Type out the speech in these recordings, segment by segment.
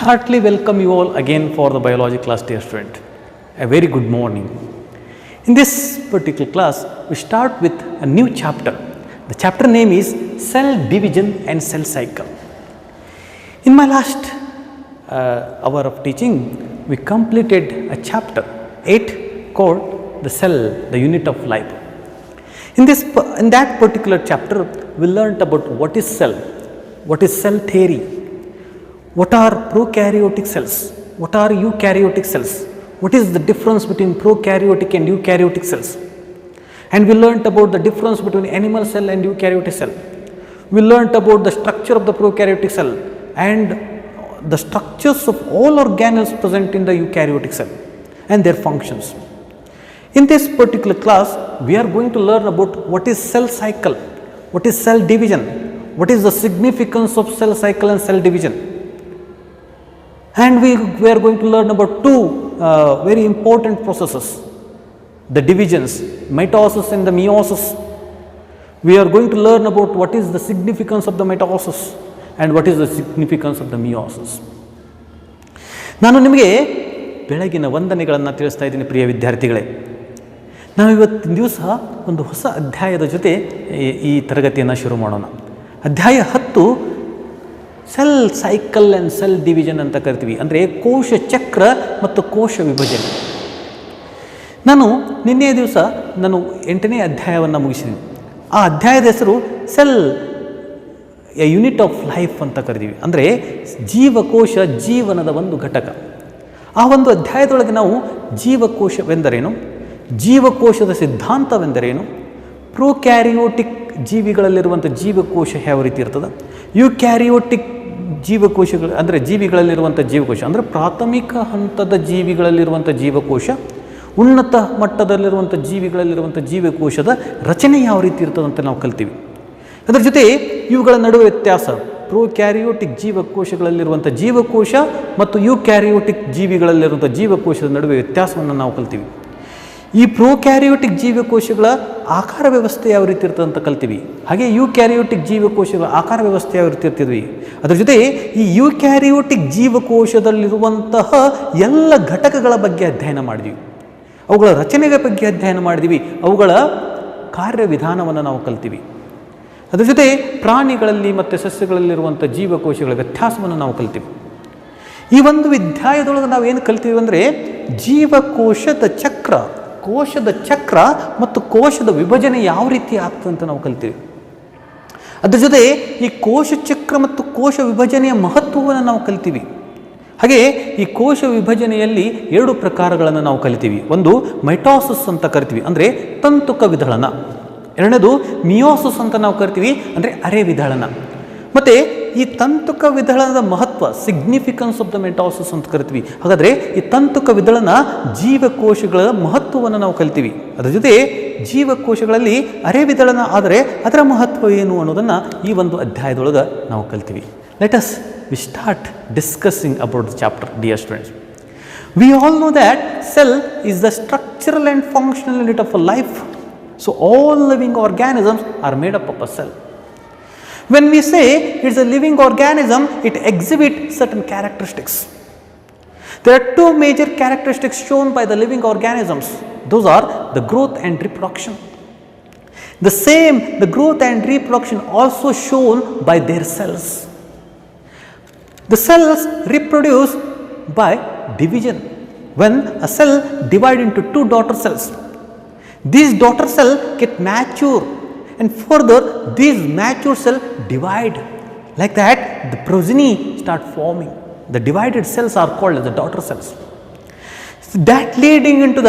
Heartily welcome you all again for the biology class, dear student. A very good morning. In this particular class, we start with a new chapter. The chapter name is Cell Division and Cell Cycle. In my last hour of teaching, we completed a chapter 8 called the cell, the unit of life. In that particular chapter, we learnt about what is cell, what is cell theory, what are prokaryotic cells, what are eukaryotic cells, what is the difference between prokaryotic and eukaryotic cells, and we learnt about the difference between animal cell and eukaryotic cell. We learnt about the structure of the prokaryotic cell and the structures of all organelles present in the eukaryotic cell and their functions. In this particular class, we are going to learn about what is cell cycle, what is cell division, what is the significance of cell cycle and cell division. And we are going to learn about two very important processes, the divisions, mitosis and the meiosis. We are going to learn about what is the significance of the mitosis and what is the significance of the meiosis. ನಾನು ನಿಮಗೆ ಬೆಳಗಿನ ವಂದನೆಗಳನ್ನು ತಿಳಿಸ್ತಾ ಇದ್ದೀನಿ ಪ್ರಿಯ ವಿದ್ಯಾರ್ಥಿಗಳೇ. ನಾವು ಇವತ್ತಿನ ದಿವಸ ಒಂದು ಹೊಸ ಅಧ್ಯಾಯದ ಜೊತೆ ಈ ತರಗತಿಯನ್ನು ಶುರು ಮಾಡೋಣ. ಅಧ್ಯಾಯ 10 cell cycle and sell division ಅಂತ ಕರಿತೀವಿ, ಅಂದರೆ ಕೋಶ ಚಕ್ರ ಮತ್ತು ಕೋಶ ವಿಭಜನೆ. ನಾನು ನಿನ್ನೆಯ ದಿವಸ 8ನೇ ಅಧ್ಯಾಯವನ್ನು ಮುಗಿಸಿದ್ದೀನಿ. ಆ ಅಧ್ಯಾಯದ ಹೆಸರು cell A unit of life ಅಂತ ಕರಿತೀವಿ, ಅಂದರೆ ಜೀವಕೋಶ ಜೀವನದ ಒಂದು ಘಟಕ. ಆ ಒಂದು ಅಧ್ಯಾಯದೊಳಗೆ ನಾವು ಜೀವಕೋಶವೆಂದರೇನು, ಜೀವಕೋಶದ ಸಿದ್ಧಾಂತವೆಂದರೇನು, ಪ್ರೋಕ್ಯಾರಿಯೋಟಿಕ್ ಜೀವಿಗಳಲ್ಲಿರುವಂಥ ಜೀವಕೋಶ ಯಾವ ರೀತಿ ಇರ್ತದೆ, ಯುಕ್ಯಾರಿಯೋಟಿಕ್ ಜೀವಕೋಶಗಳು ಅಂದರೆ ಜೀವಿಗಳಲ್ಲಿರುವಂಥ ಜೀವಕೋಶ ಅಂದರೆ ಪ್ರಾಥಮಿಕ ಹಂತದ ಜೀವಿಗಳಲ್ಲಿರುವಂಥ ಜೀವಕೋಶ, ಉನ್ನತ ಮಟ್ಟದಲ್ಲಿರುವಂಥ ಜೀವಿಗಳಲ್ಲಿರುವಂಥ ಜೀವಕೋಶದ ರಚನೆ ಯಾವ ರೀತಿ ಇರ್ತದೆ ಅಂತ ನಾವು ಕಲ್ತೀವಿ. ಅದರ ಜೊತೆ ಇವುಗಳ ನಡುವೆ ವ್ಯತ್ಯಾಸ, ಪ್ರೋಕ್ಯಾರಿಯೋಟಿಕ್ ಜೀವಕೋಶಗಳಲ್ಲಿರುವಂಥ ಜೀವಕೋಶ ಮತ್ತು ಯುಕ್ಯಾರಿಯೋಟಿಕ್ ಜೀವಿಗಳಲ್ಲಿರುವಂಥ ಜೀವಕೋಶದ ನಡುವೆ ವ್ಯತ್ಯಾಸವನ್ನು ನಾವು ಕಲ್ತೀವಿ. ಈ ಪ್ರೋಕ್ಯಾರಿಯೋಟಿಕ್ ಜೀವಕೋಶಗಳ ಆಕಾರ ವ್ಯವಸ್ಥೆ ಯಾವ ರೀತಿ ಇರ್ತದೆ ಅಂತ ಕಲ್ತೀವಿ. ಹಾಗೆ ಯುಕ್ಯಾರಿಯೋಟಿಕ್ ಜೀವಕೋಶಗಳ ಆಕಾರ ವ್ಯವಸ್ಥೆ ಯಾವ ರೀತಿ ಇರ್ತಿದ್ವಿ. ಅದರ ಜೊತೆ ಈ ಯುಕ್ಯಾರಿಯೋಟಿಕ್ ಜೀವಕೋಶದಲ್ಲಿರುವಂತಹ ಎಲ್ಲ ಘಟಕಗಳ ಬಗ್ಗೆ ಅಧ್ಯಯನ ಮಾಡಿದ್ವಿ, ಅವುಗಳ ರಚನೆಗಳ ಬಗ್ಗೆ ಅಧ್ಯಯನ ಮಾಡಿದ್ವಿ, ಅವುಗಳ ಕಾರ್ಯವಿಧಾನವನ್ನು ನಾವು ಕಲ್ತೀವಿ. ಅದರ ಜೊತೆ ಪ್ರಾಣಿಗಳಲ್ಲಿ ಮತ್ತು ಸಸ್ಯಗಳಲ್ಲಿರುವಂಥ ಜೀವಕೋಶಗಳ ವ್ಯತ್ಯಾಸವನ್ನು ನಾವು ಕಲ್ತೀವಿ. ಈ ಒಂದು ಅಧ್ಯಾಯದೊಳಗೆ ನಾವು ಏನು ಕಲ್ತೀವಿ ಅಂದರೆ ಜೀವಕೋಶದ ಚಕ್ರ, ಕೋಶದ ಚಕ್ರ ಮತ್ತು ಕೋಶದ ವಿಭಜನೆ ಯಾವ ರೀತಿ ಆಗ್ತದೆ ಅಂತ ನಾವು ಕಲ್ತೀವಿ. ಅದರ ಜೊತೆ ಈ ಕೋಶ ಚಕ್ರ ಮತ್ತು ಕೋಶ ವಿಭಜನೆಯ ಮಹತ್ವವನ್ನು ನಾವು ಕಲ್ತೀವಿ. ಹಾಗೆ ಈ ಕೋಶ ವಿಭಜನೆಯಲ್ಲಿ 2 ಪ್ರಕಾರಗಳನ್ನು ನಾವು ಕಲಿತೀವಿ. ಒಂದು ಮೈಟೋಸಿಸ್ ಅಂತ ಕರಿತೀವಿ, ಅಂದರೆ ತಂತುಕ ವಿದಳನ. ಎರಡನೇದು ಮಿಯೋಸಿಸ್ ಅಂತ ನಾವು ಕರಿತೀವಿ, ಅಂದರೆ ಅರೆ ವಿದಳನ. ಮತ್ತು ಈ ತಂತುಕ ವಿದಳನದ ಮಹತ್ವ, ಸಿಗ್ನಿಫಿಕೆನ್ಸ್ ಆಫ್ ದ ಮೆಟಾಸಿಸ್ ಅಂತ ಕರಿತೀವಿ. ಹಾಗಾದರೆ ಈ ತಂತುಕ ವಿದಳನ ಜೀವಕೋಶಗಳ ಮಹತ್ವವನ್ನು ನಾವು ಕಲಿತೀವಿ. ಅದರ ಜೊತೆ ಜೀವಕೋಶಗಳಲ್ಲಿ ಅರೆ ವಿದಳನ ಆದರೆ ಅದರ ಮಹತ್ವ ಏನು ಅನ್ನೋದನ್ನು ಈ ಒಂದು ಅಧ್ಯಾಯದೊಳಗೆ ನಾವು ಕಲ್ತೀವಿ. Let us we start discussing about the chapter, dear students. We all know that cell is the structural and functional unit of a life. So all living organisms are made up of a cell. When we say it's a living organism, it exhibits certain characteristics. There are 2 major characteristics shown by the living organisms. Those are the growth and reproduction. The growth and reproduction also shown by their cells. The cells reproduce by division. When a cell divides into 2 daughter cells, these daughter cells get mature. And further, these mature cells divide. Like that, the progeny start forming. The divided cells are called as the daughter cells. So that leading into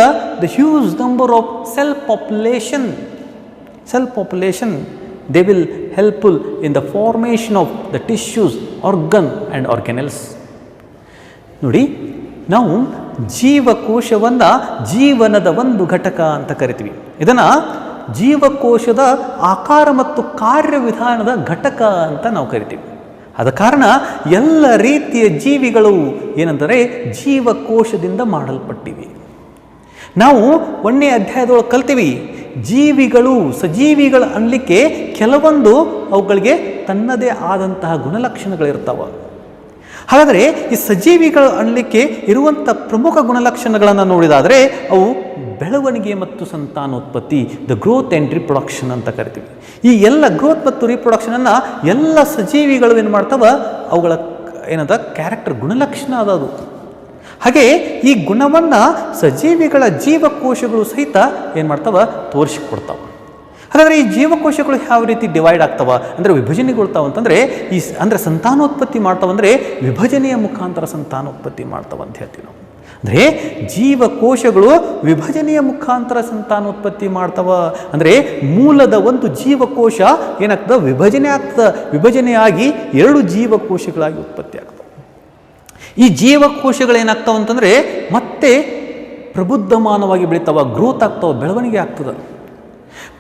the huge number of cell population. Cell population, they will helpful in the formation of the tissues, organ and organelles. ನೋಡಿ, ನಾವು ಜೀವಕೋಶವನ್ನು ಜೀವನದ ಒಂದು ಘಟಕ ಅಂತ ಕರಿತೀವಿ. ಇದನ್ನು ಜೀವಕೋಶದ ಆಕಾರ ಮತ್ತು ಕಾರ್ಯವಿಧಾನದ ಘಟಕ ಅಂತ ನಾವು ಕರಿತೀವಿ. ಆದ ಕಾರಣ ಎಲ್ಲ ರೀತಿಯ ಜೀವಿಗಳು ಏನಂದರೆ ಜೀವಕೋಶದಿಂದ ಮಾಡಲ್ಪಟ್ಟಿವೆ. ನಾವು 1ನೇ ಅಧ್ಯಾಯದೊಳಗೆ ಕಲ್ತೀವಿ, ಜೀವಿಗಳು ಸಜೀವಿಗಳು ಅನ್ನಲಿಕ್ಕೆ ಕೆಲವೊಂದು ಅವುಗಳಿಗೆ ತನ್ನದೇ ಆದಂತಹ ಗುಣಲಕ್ಷಣಗಳಿರ್ತಾವೆ. ಹಾಗಾದರೆ ಈ ಸಜೀವಿಗಳು ಅನ್ನಲಿಕ್ಕೆ ಇರುವಂಥ ಪ್ರಮುಖ ಗುಣಲಕ್ಷಣಗಳನ್ನು ನೋಡಿದಾದರೆ ಅವು ಬೆಳವಣಿಗೆ ಮತ್ತು ಸಂತಾನೋತ್ಪತ್ತಿ, ದ ಗ್ರೋತ್ ಆ್ಯಂಡ್ ರಿಪ್ರೊಡಕ್ಷನ್ ಅಂತ ಕರಿತೀವಿ. ಈ ಎಲ್ಲ ಗ್ರೋತ್ ಮತ್ತು ರಿಪ್ರೊಡಕ್ಷನನ್ನು ಎಲ್ಲ ಸಜೀವಿಗಳು ಏನು ಮಾಡ್ತಾವ, ಅವುಗಳ ಏನಂತ ಕ್ಯಾರೆಕ್ಟರ್ ಗುಣಲಕ್ಷಣ ಅದದು. ಹಾಗೆ ಈ ಗುಣವನ್ನು ಸಜೀವಿಗಳ ಜೀವಕೋಶಗಳು ಸಹಿತ ಏನು ಮಾಡ್ತಾವ, ತೋರಿಸಿಕೊಡ್ತಾವೆ. ಹಾಗಾದರೆ ಈ ಜೀವಕೋಶಗಳು ಯಾವ ರೀತಿ ಡಿವೈಡ್ ಆಗ್ತಾವ ಅಂದರೆ ವಿಭಜನೆಗೊಳ್ತಾವ ಅಂತಂದರೆ ಅಂದರೆ ಸಂತಾನೋತ್ಪತ್ತಿ ಮಾಡ್ತಾವಂದರೆ ವಿಭಜನೆಯ ಮುಖಾಂತರ ಸಂತಾನೋತ್ಪತ್ತಿ ಮಾಡ್ತಾವ ಅಂತ ಹೇಳ್ತೀವಿ ನಾವು. ಅಂದರೆ ಜೀವಕೋಶಗಳು ವಿಭಜನೆಯ ಮುಖಾಂತರ ಸಂತಾನೋತ್ಪತ್ತಿ ಮಾಡ್ತಾವ. ಅಂದರೆ ಮೂಲದ ಒಂದು ಜೀವಕೋಶ ಏನಾಗ್ತದೆ, ವಿಭಜನೆ ಆಗ್ತದೆ. ವಿಭಜನೆಯಾಗಿ 2 ಜೀವಕೋಶಗಳಾಗಿ ಉತ್ಪತ್ತಿ ಆಗ್ತವೆ. ಈ ಜೀವಕೋಶಗಳೇನಾಗ್ತಾವ ಅಂತಂದರೆ ಮತ್ತೆ ಪ್ರಬುದ್ಧಮಾನವಾಗಿ ಬೆಳಿತಾವ, ಗ್ರೋತ್ ಆಗ್ತಾವ, ಬೆಳವಣಿಗೆ ಆಗ್ತದೆ.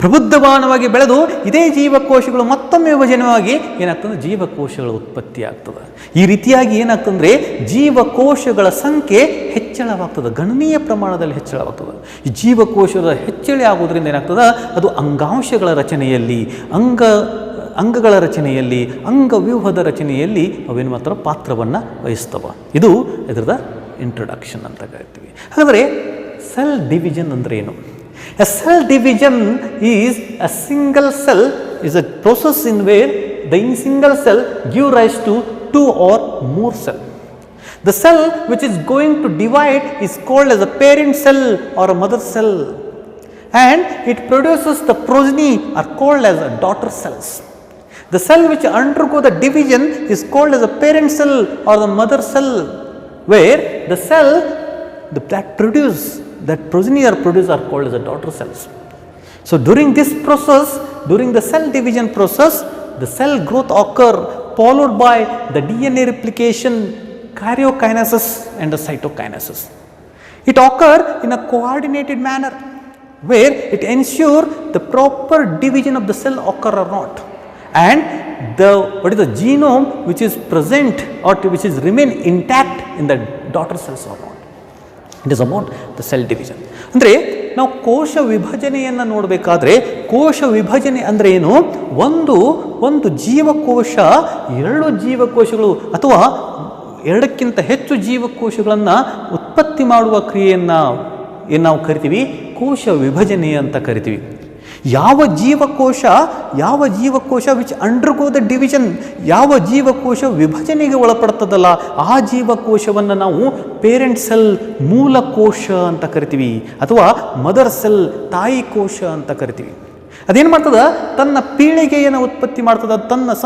ಪ್ರಬುದ್ಧಮಾನವಾಗಿ ಬೆಳೆದು ಇದೇ ಜೀವಕೋಶಗಳು ಮತ್ತೊಮ್ಮೆ ವಿಭಜನವಾಗಿ ಏನಾಗ್ತದೆ, ಜೀವಕೋಶಗಳ ಉತ್ಪತ್ತಿ ಆಗ್ತದೆ. ಈ ರೀತಿಯಾಗಿ ಏನಾಗ್ತಂದರೆ ಜೀವಕೋಶಗಳ ಸಂಖ್ಯೆ ಹೆಚ್ಚಳವಾಗ್ತದೆ, ಗಣನೀಯ ಪ್ರಮಾಣದಲ್ಲಿ ಹೆಚ್ಚಳವಾಗ್ತದೆ. ಈ ಜೀವಕೋಶದ ಹೆಚ್ಚಳ ಆಗೋದ್ರಿಂದ ಏನಾಗ್ತದೆ, ಅದು ಅಂಗಾಂಶಗಳ ರಚನೆಯಲ್ಲಿ, ಅಂಗಗಳ ರಚನೆಯಲ್ಲಿ, ಅಂಗವ್ಯೂಹದ ರಚನೆಯಲ್ಲಿ ಅವೇನು ಮಾತ್ರ ಪಾತ್ರವನ್ನು ವಹಿಸ್ತವೆ. ಇದು ಇದರದ ಇಂಟ್ರೊಡಕ್ಷನ್ ಅಂತ ಕರಿತೀವಿ. ಹಾಗಾದರೆ ಸೆಲ್ ಡಿವಿಷನ್ ಅಂದರೆ ಏನು? A cell division is a single cell is a process in where the single cell give rise to 2 or more cell. The cell which is going to divide is called as a parent cell or a mother cell, and it produces the progeny are called as a daughter cells. The cell which undergo the division is called as a parent cell or the mother cell, where the cell that produce that progeny or produce are called as the daughter cells. So during this process, during the cell division process, the cell growth occur followed by the DNA replication, karyokinesis and the cytokinesis. It occur in a coordinated manner where it ensure the proper division of the cell occur or not, and what is the genome which is present or which is remain intact in the daughter cells or not. It is about the cell division. ಅಂದರೆ ನಾವು ಕೋಶ ವಿಭಜನೆಯನ್ನು ನೋಡಬೇಕಾದ್ರೆ ಕೋಶ ವಿಭಜನೆ ಅಂದರೆ ಏನು, ಒಂದು ಜೀವಕೋಶ 2 ಜೀವಕೋಶಗಳು ಅಥವಾ 2ಕ್ಕಿಂತ ಹೆಚ್ಚು ಜೀವಕೋಶಗಳನ್ನು ಉತ್ಪತ್ತಿ ಮಾಡುವ ಕ್ರಿಯೆಯನ್ನು ಏನು ನಾವು ಕರಿತೀವಿ, ಕೋಶ ವಿಭಜನೆ ಅಂತ ಕರಿತೀವಿ. ಯಾವ ಜೀವಕೋಶ ವಿಚ್ ಅಂಡರ್ಗೋ ದ ಡಿವಿಷನ್, ಯಾವ ಜೀವಕೋಶ ವಿಭಜನೆಗೆ ಒಳಪಡ್ತದಲ್ಲ ಆ ಜೀವಕೋಶವನ್ನು ನಾವು ಪೇರೆಂಟ್ ಸೆಲ್, ಮೂಲ ಕೋಶ ಅಂತ ಕರಿತೀವಿ, ಅಥವಾ ಮದರ್ ಸೆಲ್, ತಾಯಿ ಕೋಶ ಅಂತ ಕರಿತೀವಿ. ಅದೇನು ಮಾಡ್ತದ, ತನ್ನ ಪೀಳಿಗೆಯನ್ನು ಉತ್ಪತ್ತಿ ಮಾಡ್ತದ, ತನ್ನ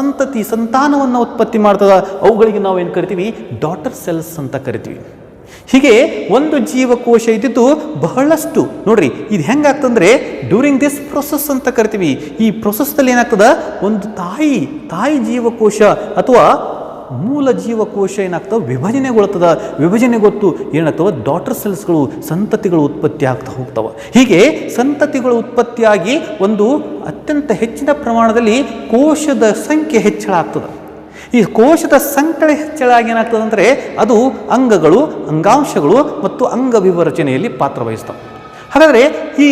ಸಂತಾನವನ್ನು ಉತ್ಪತ್ತಿ ಮಾಡ್ತದ. ಅವುಗಳಿಗೆ ನಾವು ಏನು ಕರಿತೀವಿ, ಡಾಟರ್ ಸೆಲ್ಸ್ ಅಂತ ಕರಿತೀವಿ. ಹೀಗೆ ಒಂದು ಜೀವಕೋಶ ಇದ್ದಿದ್ದು ಬಹಳಷ್ಟು ನೋಡ್ರಿ, ಇದು ಹೆಂಗಾಗ್ತಂದ್ರೆ ಡ್ಯೂರಿಂಗ್ ದಿಸ್ ಪ್ರೊಸೆಸ್ ಅಂತ ಕರಿತೀವಿ. ಈ ಪ್ರೊಸೆಸ್ದಲ್ಲಿ ಏನಾಗ್ತದ, ಒಂದು ತಾಯಿ ಜೀವಕೋಶ ಅಥವಾ ಮೂಲ ಜೀವಕೋಶ ಏನಾಗ್ತವೆ, ವಿಭಜನೆಗೊಳ್ತದ. ವಿಭಜನೆಗೊತ್ತು ಏನಾಗ್ತವೆ, ಡಾಟರ್ ಸೆಲ್ಸ್ಗಳು, ಸಂತತಿಗಳು ಉತ್ಪತ್ತಿ ಆಗ್ತಾ ಹೋಗ್ತವೆ. ಹೀಗೆ ಸಂತತಿಗಳು ಉತ್ಪತ್ತಿಯಾಗಿ ಒಂದು ಅತ್ಯಂತ ಹೆಚ್ಚಿನ ಪ್ರಮಾಣದಲ್ಲಿ ಕೋಶದ ಸಂಖ್ಯೆ ಹೆಚ್ಚಳ ಆಗ್ತದೆ. ಈ ಕೋಶದ ಸಂಖ್ಯೆ ಹೆಚ್ಚಳಾಗಿ ಏನಾಗ್ತದೆ ಅಂದರೆ ಅದು ಅಂಗಗಳು, ಅಂಗಾಂಶಗಳು ಮತ್ತು ಅಂಗವಿವರಚನೆಯಲ್ಲಿ ಪಾತ್ರವಹಿಸ್ತವೆ. ಹಾಗಾದರೆ ಈ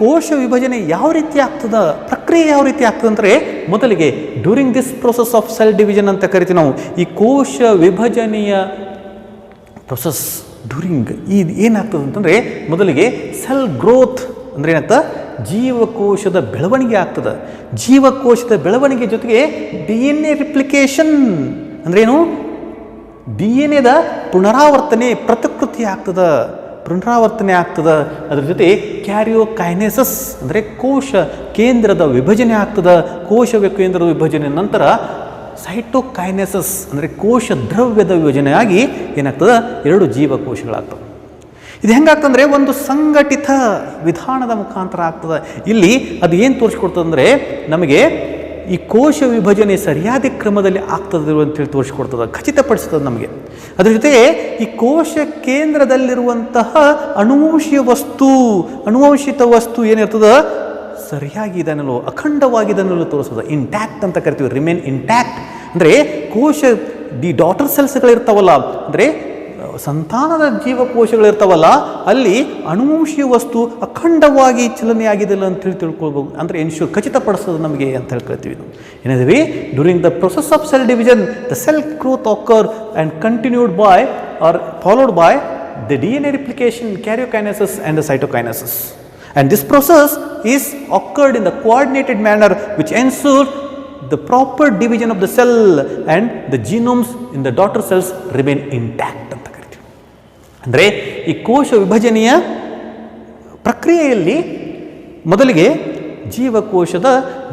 ಕೋಶ ವಿಭಜನೆ ಯಾವ ರೀತಿ ಆಗ್ತದ, ಪ್ರಕ್ರಿಯೆ ಯಾವ ರೀತಿ ಆಗ್ತದೆ ಅಂದರೆ, ಮೊದಲಿಗೆ during this process of cell division ಅಂತ ಕರಿತೀವಿ ನಾವು. ಈ ಕೋಶ ವಿಭಜನೆಯ ಪ್ರೊಸೆಸ್ ಡ್ಯೂರಿಂಗ್ ಏನಾಗ್ತದೆ ಅಂತಂದರೆ, ಮೊದಲಿಗೆ ಸೆಲ್ ಗ್ರೋತ್ ಅಂದರೆ ಏನಾಗ್ತದೆ, ಜೀವಕೋಶದ ಬೆಳವಣಿಗೆ ಆಗ್ತದೆ. ಜೀವಕೋಶದ ಬೆಳವಣಿಗೆ ಜೊತೆಗೆ DNA ರಿಪ್ಲಿಕೇಶನ್ ಅಂದ್ರೇನು, DNA ಪುನರಾವರ್ತನೆ, ಪ್ರತಿಕೃತಿ ಆಗ್ತದೆ, ಪುನರಾವರ್ತನೆ ಆಗ್ತದೆ. ಅದ್ರ ಜೊತೆ ಕ್ಯಾರಿಯೋಕೈನೆಸಿಸ್ ಅಂದರೆ ಕೋಶ ಕೇಂದ್ರದ ವಿಭಜನೆ ಆಗ್ತದೆ. ಕೋಶ ಕೇಂದ್ರದ ವಿಭಜನೆ ನಂತರ ಸೈಟೋಕೈನೆಸಿಸ್ ಅಂದರೆ ಕೋಶ ದ್ರವ್ಯದ ವಿಭಜನೆಯಾಗಿ ಏನಾಗ್ತದೆ, 2 ಜೀವಕೋಶಗಳಾಗ್ತವೆ. ಇದು ಹೆಂಗಾಗ್ತಂದರೆ ಒಂದು ಸಂಘಟಿತ ವಿಧಾನದ ಮುಖಾಂತರ ಆಗ್ತದೆ. ಇಲ್ಲಿ ಅದು ಏನು ತೋರಿಸ್ಕೊಡ್ತದೆ ಅಂದರೆ, ನಮಗೆ ಈ ಕೋಶ ವಿಭಜನೆ ಸರಿಯಾದ ಕ್ರಮದಲ್ಲಿ ಆಗ್ತದೆ ಅಂತೇಳಿ ತೋರಿಸ್ಕೊಡ್ತದೆ, ಖಚಿತಪಡಿಸ್ತದೆ ನಮಗೆ. ಅದರ ಜೊತೆಗೆ ಈ ಕೋಶ ಕೇಂದ್ರದಲ್ಲಿರುವಂತಹ ಅನುವಂಶಿತ ವಸ್ತು ಏನಿರ್ತದೆ ಸರಿಯಾಗಿ ಇದನ್ನಲು ಅಖಂಡವಾಗಿ ಇದನ್ನಲು ತೋರಿಸ್ತದೆ. ಇಂಟ್ಯಾಕ್ಟ್ ಅಂತ ಕರಿತೀವಿ, ರಿಮೇನ್ ಇಂಟ್ಯಾಕ್ಟ್. ಅಂದರೆ ಕೋಶ ದಿ ಡಾಟರ್ ಸೆಲ್ಸ್ಗಳಿರ್ತಾವಲ್ಲ, ಅಂದರೆ ಸಂತಾನದ ಜೀವಕೋಶಗಳಿರ್ತಾವಲ್ಲ ಅಲ್ಲಿ ಅನುವಂಶೀಯ ವಸ್ತು ಅಖಂಡವಾಗಿ ಚಲನೆಯಾಗಿದೆಲ್ಲ ಅಂತೇಳಿ ತಿಳ್ಕೊಳ್ಬೋದು. ಅಂದರೆ ಎನ್ಶೂರ್ ಖಚಿತಪಡಿಸೋದು ನಮಗೆ ಅಂತ ಹೇಳ್ಕೊಳ್ತೀವಿ. ನಾವು ಏನಿದ್ದೀವಿ during the process of cell division the cell growth occur and continued by or followed by the DNA replication, karyokinesis and the cytokinesis. And this process is occurred in the coordinated manner which ensures the proper division of the cell and the genomes in the daughter cells remain intact ಅಂತ ಕರಿತೀವಿ. ಅಂದರೆ ಈ ಕೋಶ ವಿಭಜನೆಯ ಪ್ರಕ್ರಿಯೆಯಲ್ಲಿ ಮೊದಲಿಗೆ ಜೀವಕೋಶದ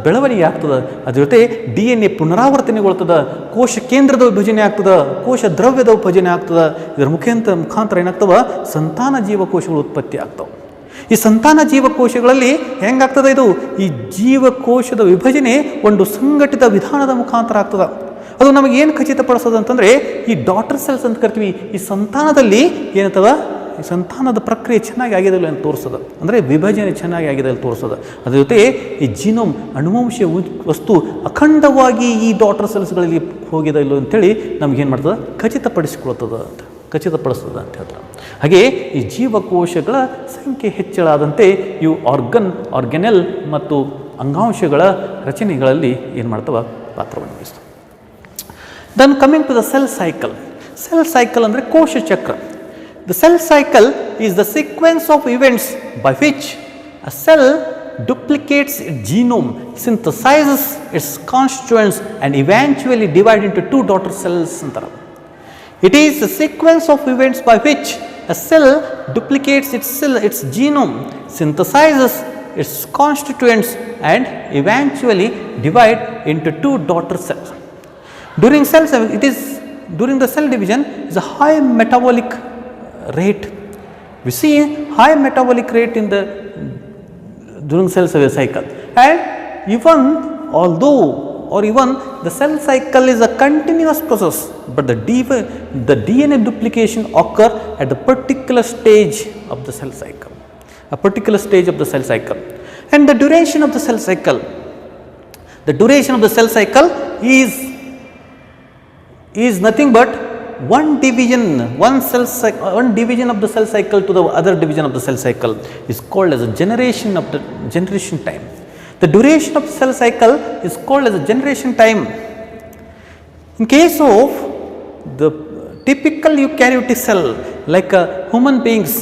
ಬೆಳವಣಿಗೆ ಆಗ್ತದೆ, ಅದ್ರ ಜೊತೆ DNA ಪುನರಾವರ್ತನೆಗೊಳ್ತದೆ, ಕೋಶ ಕೇಂದ್ರದ ವಿಭಜನೆ ಆಗ್ತದೆ, ಕೋಶ ದ್ರವ್ಯದ ವಿಭಜನೆ ಆಗ್ತದೆ. ಇದರ ಮುಖಾಂತರ ಏನಾಗ್ತವೆ, ಸಂತಾನ ಜೀವಕೋಶಗಳು ಉತ್ಪತ್ತಿ ಆಗ್ತವೆ. ಈ ಸಂತಾನ ಜೀವಕೋಶಗಳಲ್ಲಿ ಹೆಂಗಾಗ್ತದೆ, ಇದು ಈ ಜೀವಕೋಶದ ವಿಭಜನೆ ಒಂದು ಸಂಘಟಿತ ವಿಧಾನದ ಮುಖಾಂತರ ಆಗ್ತದೆ. ಅದು ನಮಗೆ ಏನು ಖಚಿತಪಡಿಸೋದು ಅಂತಂದರೆ ಈ ಡಾಟರ್ ಸೆಲ್ಸ್ ಅಂತ ಕರಿತೀವಿ. ಈ ಸಂತಾನದಲ್ಲಿ ಏನತ್ತವ, ಈ ಸಂತಾನದ ಪ್ರಕ್ರಿಯೆ ಚೆನ್ನಾಗಿ ಆಗಿದೆಲ್ಲ ಅಂತ ತೋರಿಸೋದು, ಅಂದರೆ ವಿಭಜನೆ ಚೆನ್ನಾಗಿ ಆಗಿದೆ ಅಂತ ತೋರಿಸೋದು. ಅದ್ರ ಜೊತೆ ಈ ಜಿನೋಮ್ ಅನುವಂಶೀಯ ವಸ್ತು ಅಖಂಡವಾಗಿ ಈ ಡಾಟರ್ ಸೆಲ್ಸ್ಗಳಲ್ಲಿ ಹೋಗಿದೆ ಇಲ್ಲೋ ಅಂತೇಳಿ ನಮಗೇನು ಮಾಡ್ತದೆ, ಖಚಿತಪಡಿಸ್ಕೊಳ್ತದೆ ಅಂತ ಖಚಿತಪಡಿಸ್ತದೆ ಅಂತ ಹೇಳ್ತಾರೆ. ಹಾಗೆ ಈ ಜೀವಕೋಶಗಳ ಸಂಖ್ಯೆ ಹೆಚ್ಚಳ ಆದಂತೆ ಇವು ಆರ್ಗನೆಲ್ ಮತ್ತು ಅಂಗಾಂಶಗಳ ರಚನೆಗಳಲ್ಲಿ ಏನು ಮಾಡ್ತವೆ, ಪಾತ್ರವನ್ನು ವಹಿಸ್ತವೆ. Then coming to the cell cycle. Cell cycle ಅಂದರೆ ಕೋಶ ಚಕ್ರ. The cell cycle is the sequence of events by which a cell duplicates its genome, synthesizes its constituents and eventually divides into two daughter cells. It is the sequence of events by which a cell duplicates its genome, synthesizes its constituents and eventually divides into two daughter cells. During the cell division is a high metabolic rate. We see high metabolic rate in the during cell cycle, and even the cell cycle is a continuous process, but the DNA duplication occur at the particular stage of the cell cycle, and the duration of the cell cycle is nothing but one division of the cell cycle to the other division of the cell cycle is called as a generation time. The duration of the cell cycle is called as a generation time. In case of the typical eukaryotic cell like human beings,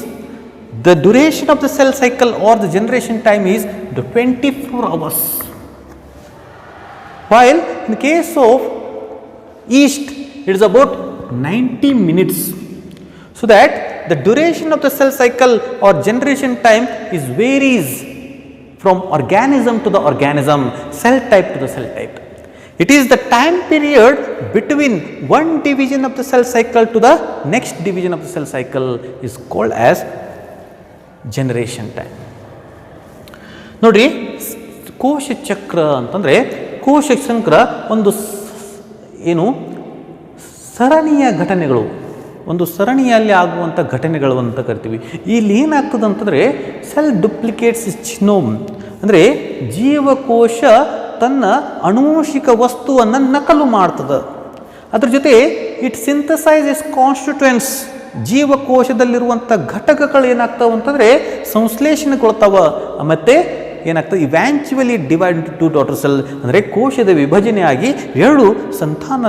the duration of the cell cycle or the generation time is the 24 hours. While in case of yeast it is about 90 minutes. So that the duration of the cell cycle or generation time varies from organism to the organism, cell type to the cell type. It is the time period between one division of the cell cycle to the next division of the cell cycle is called as generation time. ನೋಡಿ, ಕೋಶ ಚಕ್ರ ಅಂತಂದರೆ ಕೋಶ ಚಕ್ರ ಒಂದು ಏನು ಸರಣಿಯ ಘಟನೆಗಳು, ಒಂದು ಸರಣಿಯಲ್ಲಿ ಆಗುವಂಥ ಘಟನೆಗಳು ಅಂತ ಕರಿತೀವಿ. ಇಲ್ಲಿ ಏನಾಗ್ತದೆ ಅಂತಂದರೆ ಸೆಲ್ ಡುಪ್ಲಿಕೇಟ್ಸ್ ಇಸ್ ಜಿನೋಮ್, ಅಂದರೆ ಜೀವಕೋಶ ತನ್ನ ಆನುವಂಶಿಕ ವಸ್ತುವನ್ನು ನಕಲು ಮಾಡ್ತದೆ. ಅದ್ರ ಜೊತೆ ಇಟ್ ಸಿಂಥಸೈಸ್ ಇಸ್ ಕಾನ್ಸ್ಟಿಟ್ಯೂಯೆಂಟ್ಸ್, ಜೀವಕೋಶದಲ್ಲಿರುವಂಥ ಘಟಕಗಳು ಏನಾಗ್ತಾವೆ ಅಂತಂದರೆ ಸಂಶ್ಲೇಷಣೆಗೊಳ್ತಾವ. ಮತ್ತು ಏನಾಗ್ತದೆ, eventually divide into two daughter cell, ಅಂದರೆ ಕೋಶದ ವಿಭಜನೆಯಾಗಿ ಎರಡು ಸಂತಾನ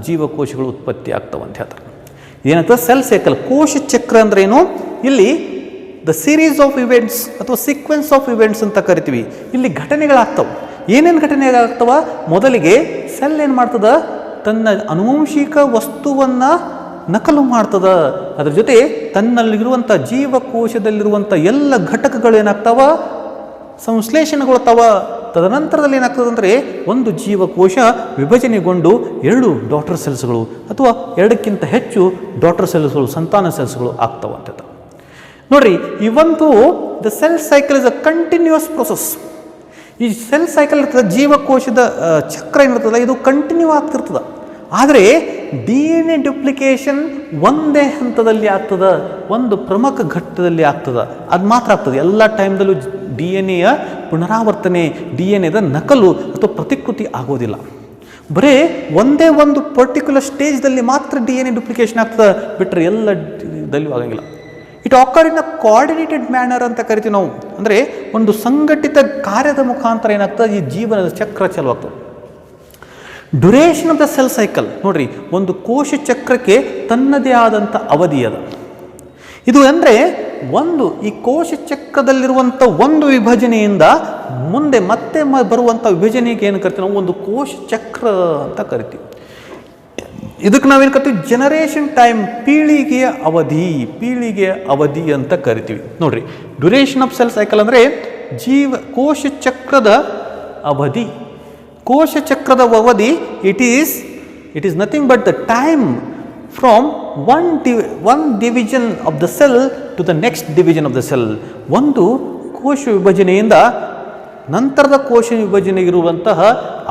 ಜೀವಕೋಶಗಳು ಉತ್ಪತ್ತಿ ಆಗ್ತವೆ ಅಂತ ಹೇಳ್ತಾರೆ. ಏನಾಗ್ತದೆ, ಸೆಲ್ ಸೈಕಲ್ ಕೋಶ ಚಕ್ರ ಅಂದ್ರೆ ಏನು, ಇಲ್ಲಿ ದ ಸೀರೀಸ್ ಆಫ್ ಇವೆಂಟ್ಸ್ ಅಥವಾ ಸೀಕ್ವೆನ್ಸ್ ಆಫ್ ಇವೆಂಟ್ಸ್ ಅಂತ ಕರಿತೀವಿ. ಇಲ್ಲಿ ಘಟನೆಗಳಾಗ್ತವೆ. ಏನೇನು ಘಟನೆಗಳಾಗ್ತವ, ಮೊದಲಿಗೆ ಸೆಲ್ ಏನು ಮಾಡ್ತದ, ತನ್ನ ಆನುವಂಶಿಕ ವಸ್ತುವನ್ನು ನಕಲು ಮಾಡ್ತದ. ಅದರ ಜೊತೆ ತನ್ನಲ್ಲಿರುವಂಥ ಜೀವಕೋಶದಲ್ಲಿರುವಂಥ ಎಲ್ಲ ಘಟಕಗಳು ಏನಾಗ್ತಾವ, ಸಂಶ್ಲೇಷಣೆಗೊಳ್ತಾವ. ತದನಂತರದಲ್ಲಿ ಏನಾಗ್ತದೆ ಅಂದರೆ ಒಂದು ಜೀವಕೋಶ ವಿಭಜನೆಗೊಂಡು ಎರಡು ಡಾಟರ್ ಸೆಲ್ಸ್ಗಳು ಅಥವಾ ಎರಡಕ್ಕಿಂತ ಹೆಚ್ಚು ಡಾಟರ್ ಸೆಲ್ಸ್ಗಳು, ಸಂತಾನ ಸೆಲ್ಸ್ಗಳು ಆಗ್ತಾವಂತ. ನೋಡ್ರಿ, ಇವಂತೂ the cell cycle is a continuous process. ಈ ಸೆಲ್ ಸೈಕಲ್ ಇರ್ತದೆ, ಜೀವಕೋಶದ ಚಕ್ರ ಏನಿರ್ತದೆ ಇದು ಕಂಟಿನ್ಯೂ ಆಗ್ತಿರ್ತದೆ. ಆದರೆ DNA ಡುಪ್ಲಿಕೇಶನ್ ಒಂದೇ ಹಂತದಲ್ಲಿ ಆಗ್ತದೆ, ಒಂದು ಪ್ರಮುಖ ಘಟ್ಟದಲ್ಲಿ ಆಗ್ತದೆ. ಅದು ಮಾತ್ರ ಆಗ್ತದೆ. ಎಲ್ಲ ಟೈಮ್ದಲ್ಲೂ DNA ಪುನರಾವರ್ತನೆ, DNAದ ನಕಲು ಅಥವಾ ಪ್ರತಿಕೃತಿ ಆಗೋದಿಲ್ಲ. ಬರೀ ಒಂದೇ ಒಂದು ಪರ್ಟಿಕ್ಯುಲರ್ ಸ್ಟೇಜ್ದಲ್ಲಿ ಮಾತ್ರ DNA ಡುಪ್ಲಿಕೇಶನ್ ಆಗ್ತದೆ, ಬಿಟ್ಟರೆ ಎಲ್ಲದಲ್ಲೂ ಆಗಂಗಿಲ್ಲ. It occur in a coordinated manner ಅಂತ ಕರಿತೀವಿ ನಾವು. ಅಂದರೆ ಒಂದು ಸಂಘಟಿತ ಕಾರ್ಯದ ಮುಖಾಂತರ ಏನಾಗ್ತದೆ, ಈ ಜೀವನದ ಚಕ್ರ ಚಾಲುವಾಗ್ತದೆ. Duration of the cell cycle ನೋಡ್ರಿ, ಒಂದು ಕೋಶ ಚಕ್ರಕ್ಕೆ ತನ್ನದೇ ಆದಂಥ ಅವಧಿ ಅದ. ಇದು ಅಂದರೆ ಈ ಕೋಶ ಚಕ್ರದಲ್ಲಿರುವಂಥ ಒಂದು ವಿಭಜನೆಯಿಂದ ಮುಂದೆ ಮತ್ತೆ ಬರುವಂಥ ವಿಭಜನೆಗೆ ಏನು ಕರಿತೀವಿ ನಾವು, ಒಂದು ಕೋಶ ಚಕ್ರ ಅಂತ ಕರಿತೀವಿ. ಇದಕ್ಕೆ ನಾವೇನು ಕರಿತೀವಿ, ಜನರೇಷನ್ ಟೈಮ್, ಪೀಳಿಗೆಯ ಅವಧಿ ಅಂತ ಕರಿತೀವಿ. ನೋಡ್ರಿ, ಡ್ಯುರೇಷನ್ ಆಫ್ ಸೆಲ್ ಸೈಕಲ್ ಅಂದರೆ ಕೋಶ ಚಕ್ರದ ಅವಧಿ. ಕೋಶ ಚಕ್ರದ ಅವಧಿ it is nothing but the time from one division of the cell to the next division of the cell. ಒಂದು ಕೋಶ ವಿಭಜನೆಯಿಂದ ನಂತರದ ಕೋಶ ವಿಭಜನೆಗಿರುವಂತಹ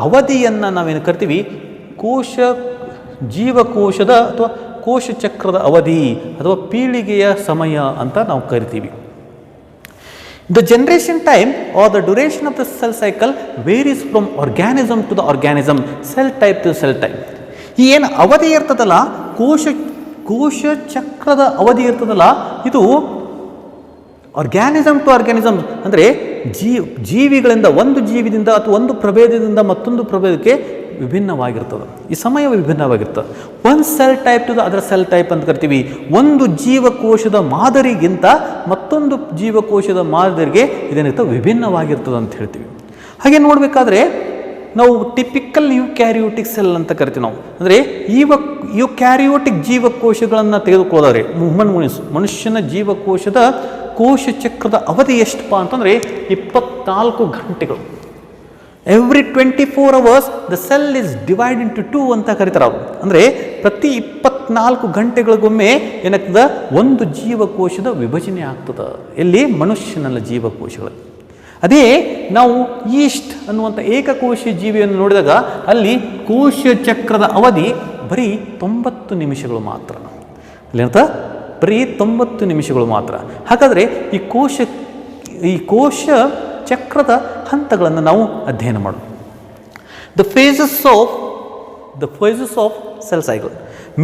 ಅವಧಿಯನ್ನು ನಾವೇನು ಕರಿತೀವಿ, ಜೀವಕೋಶದ ಅಥವಾ ಕೋಶ ಚಕ್ರದ ಅವಧಿ ಅಥವಾ ಪೀಳಿಗೆಯ ಸಮಯ ಅಂತ ನಾವು ಕರಿತೀವಿ. The generation time or the duration of the cell cycle varies from organism to the organism, cell type to cell type. ಈ ಏನು ಅವಧಿ ಇರ್ತದಲ್ಲ, ಕೋಶ ಚಕ್ರದ ಅವಧಿ ಇರ್ತದಲ್ಲ, ಇದು ಆರ್ಗ್ಯಾನಿಸಮ್ ಟು ಆರ್ಗ್ಯಾನಿಸಮ್ ಅಂದರೆ ಜೀವಿಗಳಿಂದ, ಒಂದು ಜೀವಿದಿಂದ ಅಥವಾ ಒಂದು ಪ್ರಭೇದದಿಂದ ಮತ್ತೊಂದು ಪ್ರಭೇದಕ್ಕೆ ವಿಭಿನ್ನವಾಗಿರ್ತದೆ. ಈ ಸಮಯ ವಿಭಿನ್ನವಾಗಿರ್ತದೆ. One cell type to the other cell type ಅಂತ ಕರಿತೀವಿ. ಒಂದು ಜೀವಕೋಶದ ಮಾದರಿಗಿಂತ ಮತ್ತೊಂದು ಜೀವಕೋಶದ ಮಾದರಿಗೆ ಇದೇನಿರ್ತದೆ, ವಿಭಿನ್ನವಾಗಿರ್ತದೆ ಅಂತ ಹೇಳ್ತೀವಿ. ಹಾಗೆ ನೋಡಬೇಕಾದ್ರೆ ನಾವು ಟಿಪಿಕಲ್ ಯುಕ್ಯಾರಿಯೋಟಿಕ್ ಸೆಲ್ ಅಂತ ಕರಿತೀವಿ ನಾವು. ಅಂದರೆ ಯುಕ್ಯಾರಿಯೋಟಿಕ್ ಜೀವಕೋಶಗಳನ್ನು ತೆಗೆದುಕೊಳ್ಳೋದಾದ್ರೆ ಮನುಷ್ಯನ ಜೀವಕೋಶದ ಕೋಶ ಚಕ್ರದ ಅವಧಿ ಎಷ್ಟಪ್ಪ ಅಂತಂದರೆ 24 ಗಂಟೆಗಳು. Every 24 hours the cell is divide into 2 ಅಂತ ಕರೀತಾರೆ ಅವರು. ಅಂದರೆ ಪ್ರತಿ 24 ಗಂಟೆಗಳಿಗೊಮ್ಮೆ ಏನಾಗ್ತದೆ, ಒಂದು ಜೀವಕೋಶದ ವಿಭಜನೆ ಆಗ್ತದೆ. ಎಲ್ಲಿ? ಮನುಷ್ಯನಲ್ಲ, ಜೀವಕೋಶಗಳು. ಅದೇ ನಾವು ಈಸ್ಟ್ ಅನ್ನುವಂಥ ಏಕಕೋಶೀಯ ಜೀವಿಯನ್ನು ನೋಡಿದಾಗ ಅಲ್ಲಿ ಕೋಶ ಚಕ್ರದ ಅವಧಿ ಬರೀ 90 ನಿಮಿಷಗಳು ಮಾತ್ರ. ಅಲ್ಲೇನಂತ ಬರೀ 90 ನಿಮಿಷಗಳು ಮಾತ್ರ. ಹಾಗಾದರೆ ಈ ಕೋಶ ಚಕ್ರದ ಹಂತಗಳನ್ನು ನಾವು ಅಧ್ಯಯನ ಮಾಡೋಣ. The phases of cell cycle.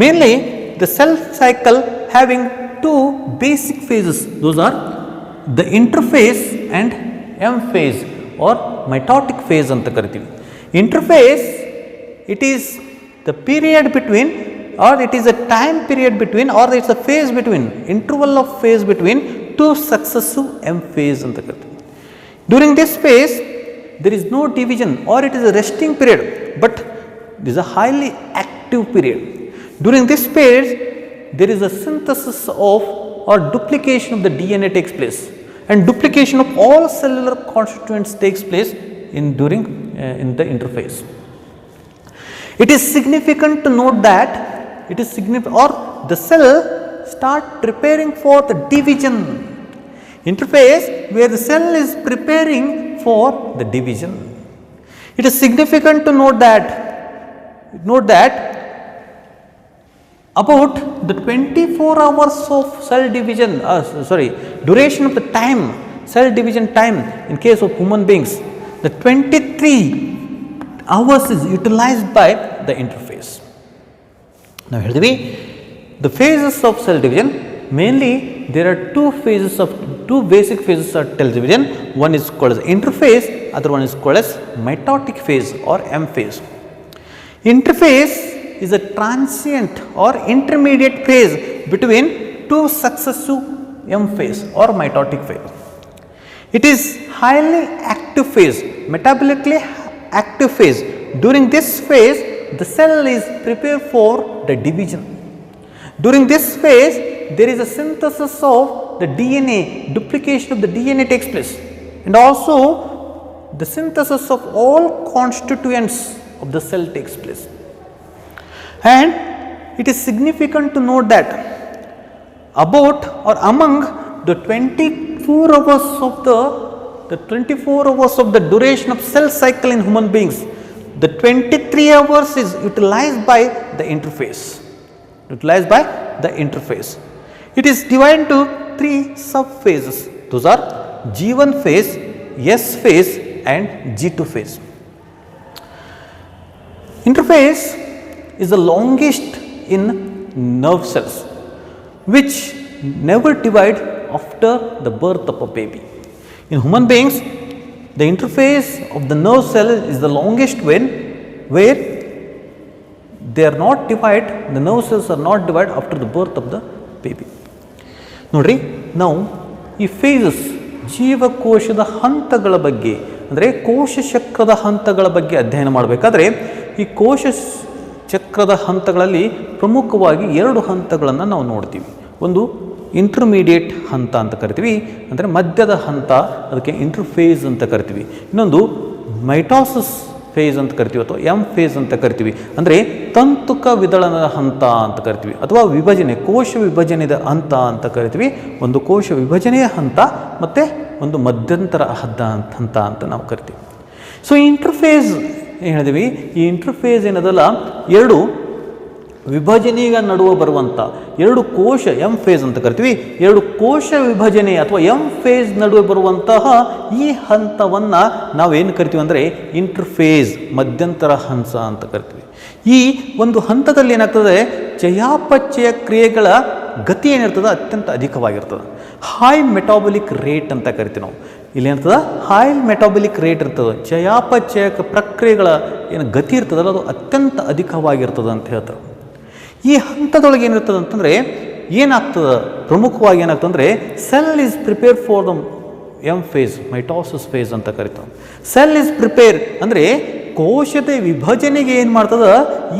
Mainly the cell cycle having 2 basic phases. Those are the interphase and M phase or mitotic phase ಅಂತ ಕರಿತೀವಿ. Interphase it is the period between, or it is a time period between, or it's a phase between, interval of phase between 2 successive M phase ಅಂತ ಕರಿತೀವಿ. During this phase there is no division or it is a resting period, but it is a highly active period. During this phase there is a synthesis of or duplication of the DNA takes place, and duplication of all cellular constituents takes place in the interphase. It is significant to note that the cell start preparing for the division. Interphase where the cell is preparing for the division. It is significant to note that about the 24 hours of cell division, duration of the time, cell division time in case of human beings, the 23 hours is utilized by the interphase. Now ಹೇಳಿದ್ವಿ the phases of cell division, mainly there are two basic phases of cell division. One is called as interphase, other one is called as mitotic phase or M phase. Interphase is a transient or intermediate phase between 2 successive M phase or mitotic phase. It is highly active phase, metabolically active phase. During this phase the cell is prepared for the division. During this phase there is a synthesis of the DNA, duplication of the DNA takes place, and also the synthesis of all constituents of the cell takes place. And it is significant to note that about or among the 24 hours of the duration of cell cycle in human beings, the 23 hours is utilized by the interphase. It is divided into 3 subphases. Those are G1 phase, S phase and G2 phase. Interphase is the longest in nerve cells which never divide after the birth of a baby. In human beings, the interphase of the nerve cell is the longest where they are not divide, the nerve cells are not divided after the birth of the baby. ನೋಡ್ರಿ, ನಾವು ಈ phases ಜೀವಕೋಶದ ಹಂತಗಳ ಬಗ್ಗೆ ಅಂದರೆ ಕೋಶ ಚಕ್ರದ ಹಂತಗಳ ಬಗ್ಗೆ ಅಧ್ಯಯನ ಮಾಡಬೇಕಾದ್ರೆ ಈ ಕೋಶ ಚಕ್ರದ ಹಂತಗಳಲ್ಲಿ ಪ್ರಮುಖವಾಗಿ 2 ಹಂತಗಳನ್ನು ನಾವು ನೋಡ್ತೀವಿ. ಒಂದು ಇಂಟರ್ಮೀಡಿಯೇಟ್ ಹಂತ ಅಂತ ಕರಿತೀವಿ, ಅಂದರೆ ಮಧ್ಯದ ಹಂತ, ಅದಕ್ಕೆ ಇಂಟರ್ಫೇಸ್ ಅಂತ ಕರಿತೀವಿ. ಇನ್ನೊಂದು ಮೈಟೋಸಿಸ್ ಫೇಸ್ ಅಂತ ಕರಿತೀವಿ ಅಥವಾ ಎಂ ಫೇಸ್ ಅಂತ ಕರಿತೀವಿ, ಅಂದರೆ ತಂತುಕ ವಿದಳನದ ಹಂತ ಅಂತ ಕರಿತೀವಿ, ಅಥವಾ ವಿಭಜನೆ, ಕೋಶ ವಿಭಜನೆಯ ಹಂತ ಅಂತ ಕರಿತೀವಿ. ಒಂದು ಕೋಶ ವಿಭಜನೆಯ ಹಂತ ಮತ್ತು ಒಂದು ಮಧ್ಯಂತರ ಹಂತ ಅಂತ ನಾವು ಕರಿತೀವಿ. ಸೊ ಈ ಇಂಟರ್ಫೇಸ್ ಏನು ಹೇಳಿದ್ವಿ, ಈ ಇಂಟರ್ಫೇಸ್ ಏನದಲ್ಲ 2 ವಿಭಜನೆಯ ನಡುವೆ ಬರುವಂಥ 2 ಕೋಶ, ಎಂ ಫೇಸ್ ಅಂತ ಕರಿತೀವಿ, 2 ಕೋಶ ವಿಭಜನೆ ಅಥವಾ ಎಂ ಫೇಸ್ ನಡುವೆ ಬರುವಂತಹ ಈ ಹಂತವನ್ನು ನಾವೇನು ಕರಿತೀವಿ ಅಂದರೆ ಇಂಟರ್ಫೇಸ್, ಮಧ್ಯಂತರ ಹಂತ ಅಂತ ಕರಿತೀವಿ. ಈ ಒಂದು ಹಂತದಲ್ಲಿ ಏನಾಗ್ತದೆ, ಚಯಾಪಚಯ ಕ್ರಿಯೆಗಳ ಗತಿ ಏನಿರ್ತದೆ ಅತ್ಯಂತ ಅಧಿಕವಾಗಿರ್ತದೆ. ಹೈ ಮೆಟಾಬಲಿಕ್ ರೇಟ್ ಅಂತ ಕರಿತೀವಿ ನಾವು. ಇಲ್ಲಿ ಏನಿರ್ತದೆ, ಹೈ ಮೆಟಾಬಲಿಕ್ ರೇಟ್ ಇರ್ತದೆ. ಚಯಾಪಚಯ ಪ್ರಕ್ರಿಯೆಗಳ ಏನು ಗತಿ ಇರ್ತದಲ್ಲ ಅದು ಅತ್ಯಂತ ಅಧಿಕವಾಗಿರ್ತದೆ ಅಂತ ಹೇಳ್ತಾರೆ. ಈ ಹಂತದೊಳಗೆ ಏನಿರ್ತದೆ ಅಂತಂದರೆ ಏನಾಗ್ತದೆ, ಪ್ರಮುಖವಾಗಿ ಏನಾಗ್ತದೆ, cell is prepare for the M phase, mitosis phase ಅಂತ ಕರಿತಾವೆ. ಸೆಲ್ ಈಸ್ ಪ್ರಿಪೇರ್ ಅಂದರೆ ಕೋಶದ ವಿಭಜನೆಗೆ ಏನು ಮಾಡ್ತದೆ,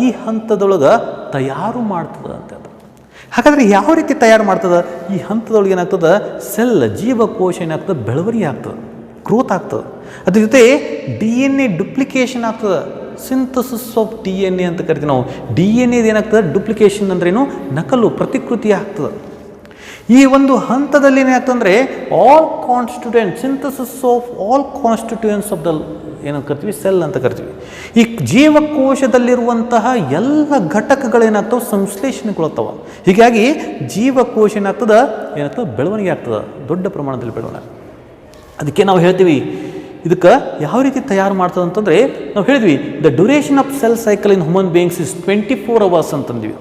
ಈ ಹಂತದೊಳಗೆ ತಯಾರು ಮಾಡ್ತದೆ ಅಂತ. ಹಾಗಾದರೆ ಯಾವ ರೀತಿ ತಯಾರು ಮಾಡ್ತದೆ, ಈ ಹಂತದೊಳಗೆ ಏನಾಗ್ತದೆ, ಸೆಲ್ ಜೀವಕೋಶ ಏನಾಗ್ತದೆ, ಬೆಳವಣಿಗೆ ಆಗ್ತದೆ, ಗ್ರೋತ್ ಆಗ್ತದೆ. ಅದ್ರ ಜೊತೆ DNA ಡುಪ್ಲಿಕೇಶನ್ ಆಗ್ತದೆ, ಸಿಂಥಸಿಸ್ ಆಫ್ DNA ಅಂತ ಕರಿತೀವಿ ನಾವು. DNA ಏನಾಗ್ತದೆ, ಡುಪ್ಲಿಕೇಶನ್ ಅಂದ್ರೇನು, ನಕಲು, ಪ್ರತಿಕೃತಿ ಆಗ್ತದೆ. ಈ ಒಂದು ಹಂತದಲ್ಲಿ ಏನಾಗ್ತದೆ ಅಂದರೆ all constituent, synthesis of all constituents of the ಏನು ಕರಿತೀವಿ, ಸೆಲ್ ಅಂತ ಕರಿತೀವಿ. ಈ ಜೀವಕೋಶದಲ್ಲಿರುವಂತಹ ಎಲ್ಲ ಘಟಕಗಳೇನಾಗ್ತವೆ, ಸಂಶ್ಲೇಷಣೆಗೊಳ್ತಾವೆ. ಹೀಗಾಗಿ ಜೀವಕೋಶ ಏನಾಗ್ತದೆ, ಬೆಳವಣಿಗೆ ಆಗ್ತದೆ, ದೊಡ್ಡ ಪ್ರಮಾಣದಲ್ಲಿ ಬೆಳವಣಿಗೆ. ಅದಕ್ಕೆ ನಾವು ಹೇಳ್ತೀವಿ ಇದಕ್ಕೆ ಯಾವ ರೀತಿ ತಯಾರು ಮಾಡ್ತದೆ ಅಂತಂದರೆ, ನಾವು ಹೇಳಿದ್ವಿ the duration of cell cycle in human beings is 24 hours ಅಂತಂದ್ವಿ.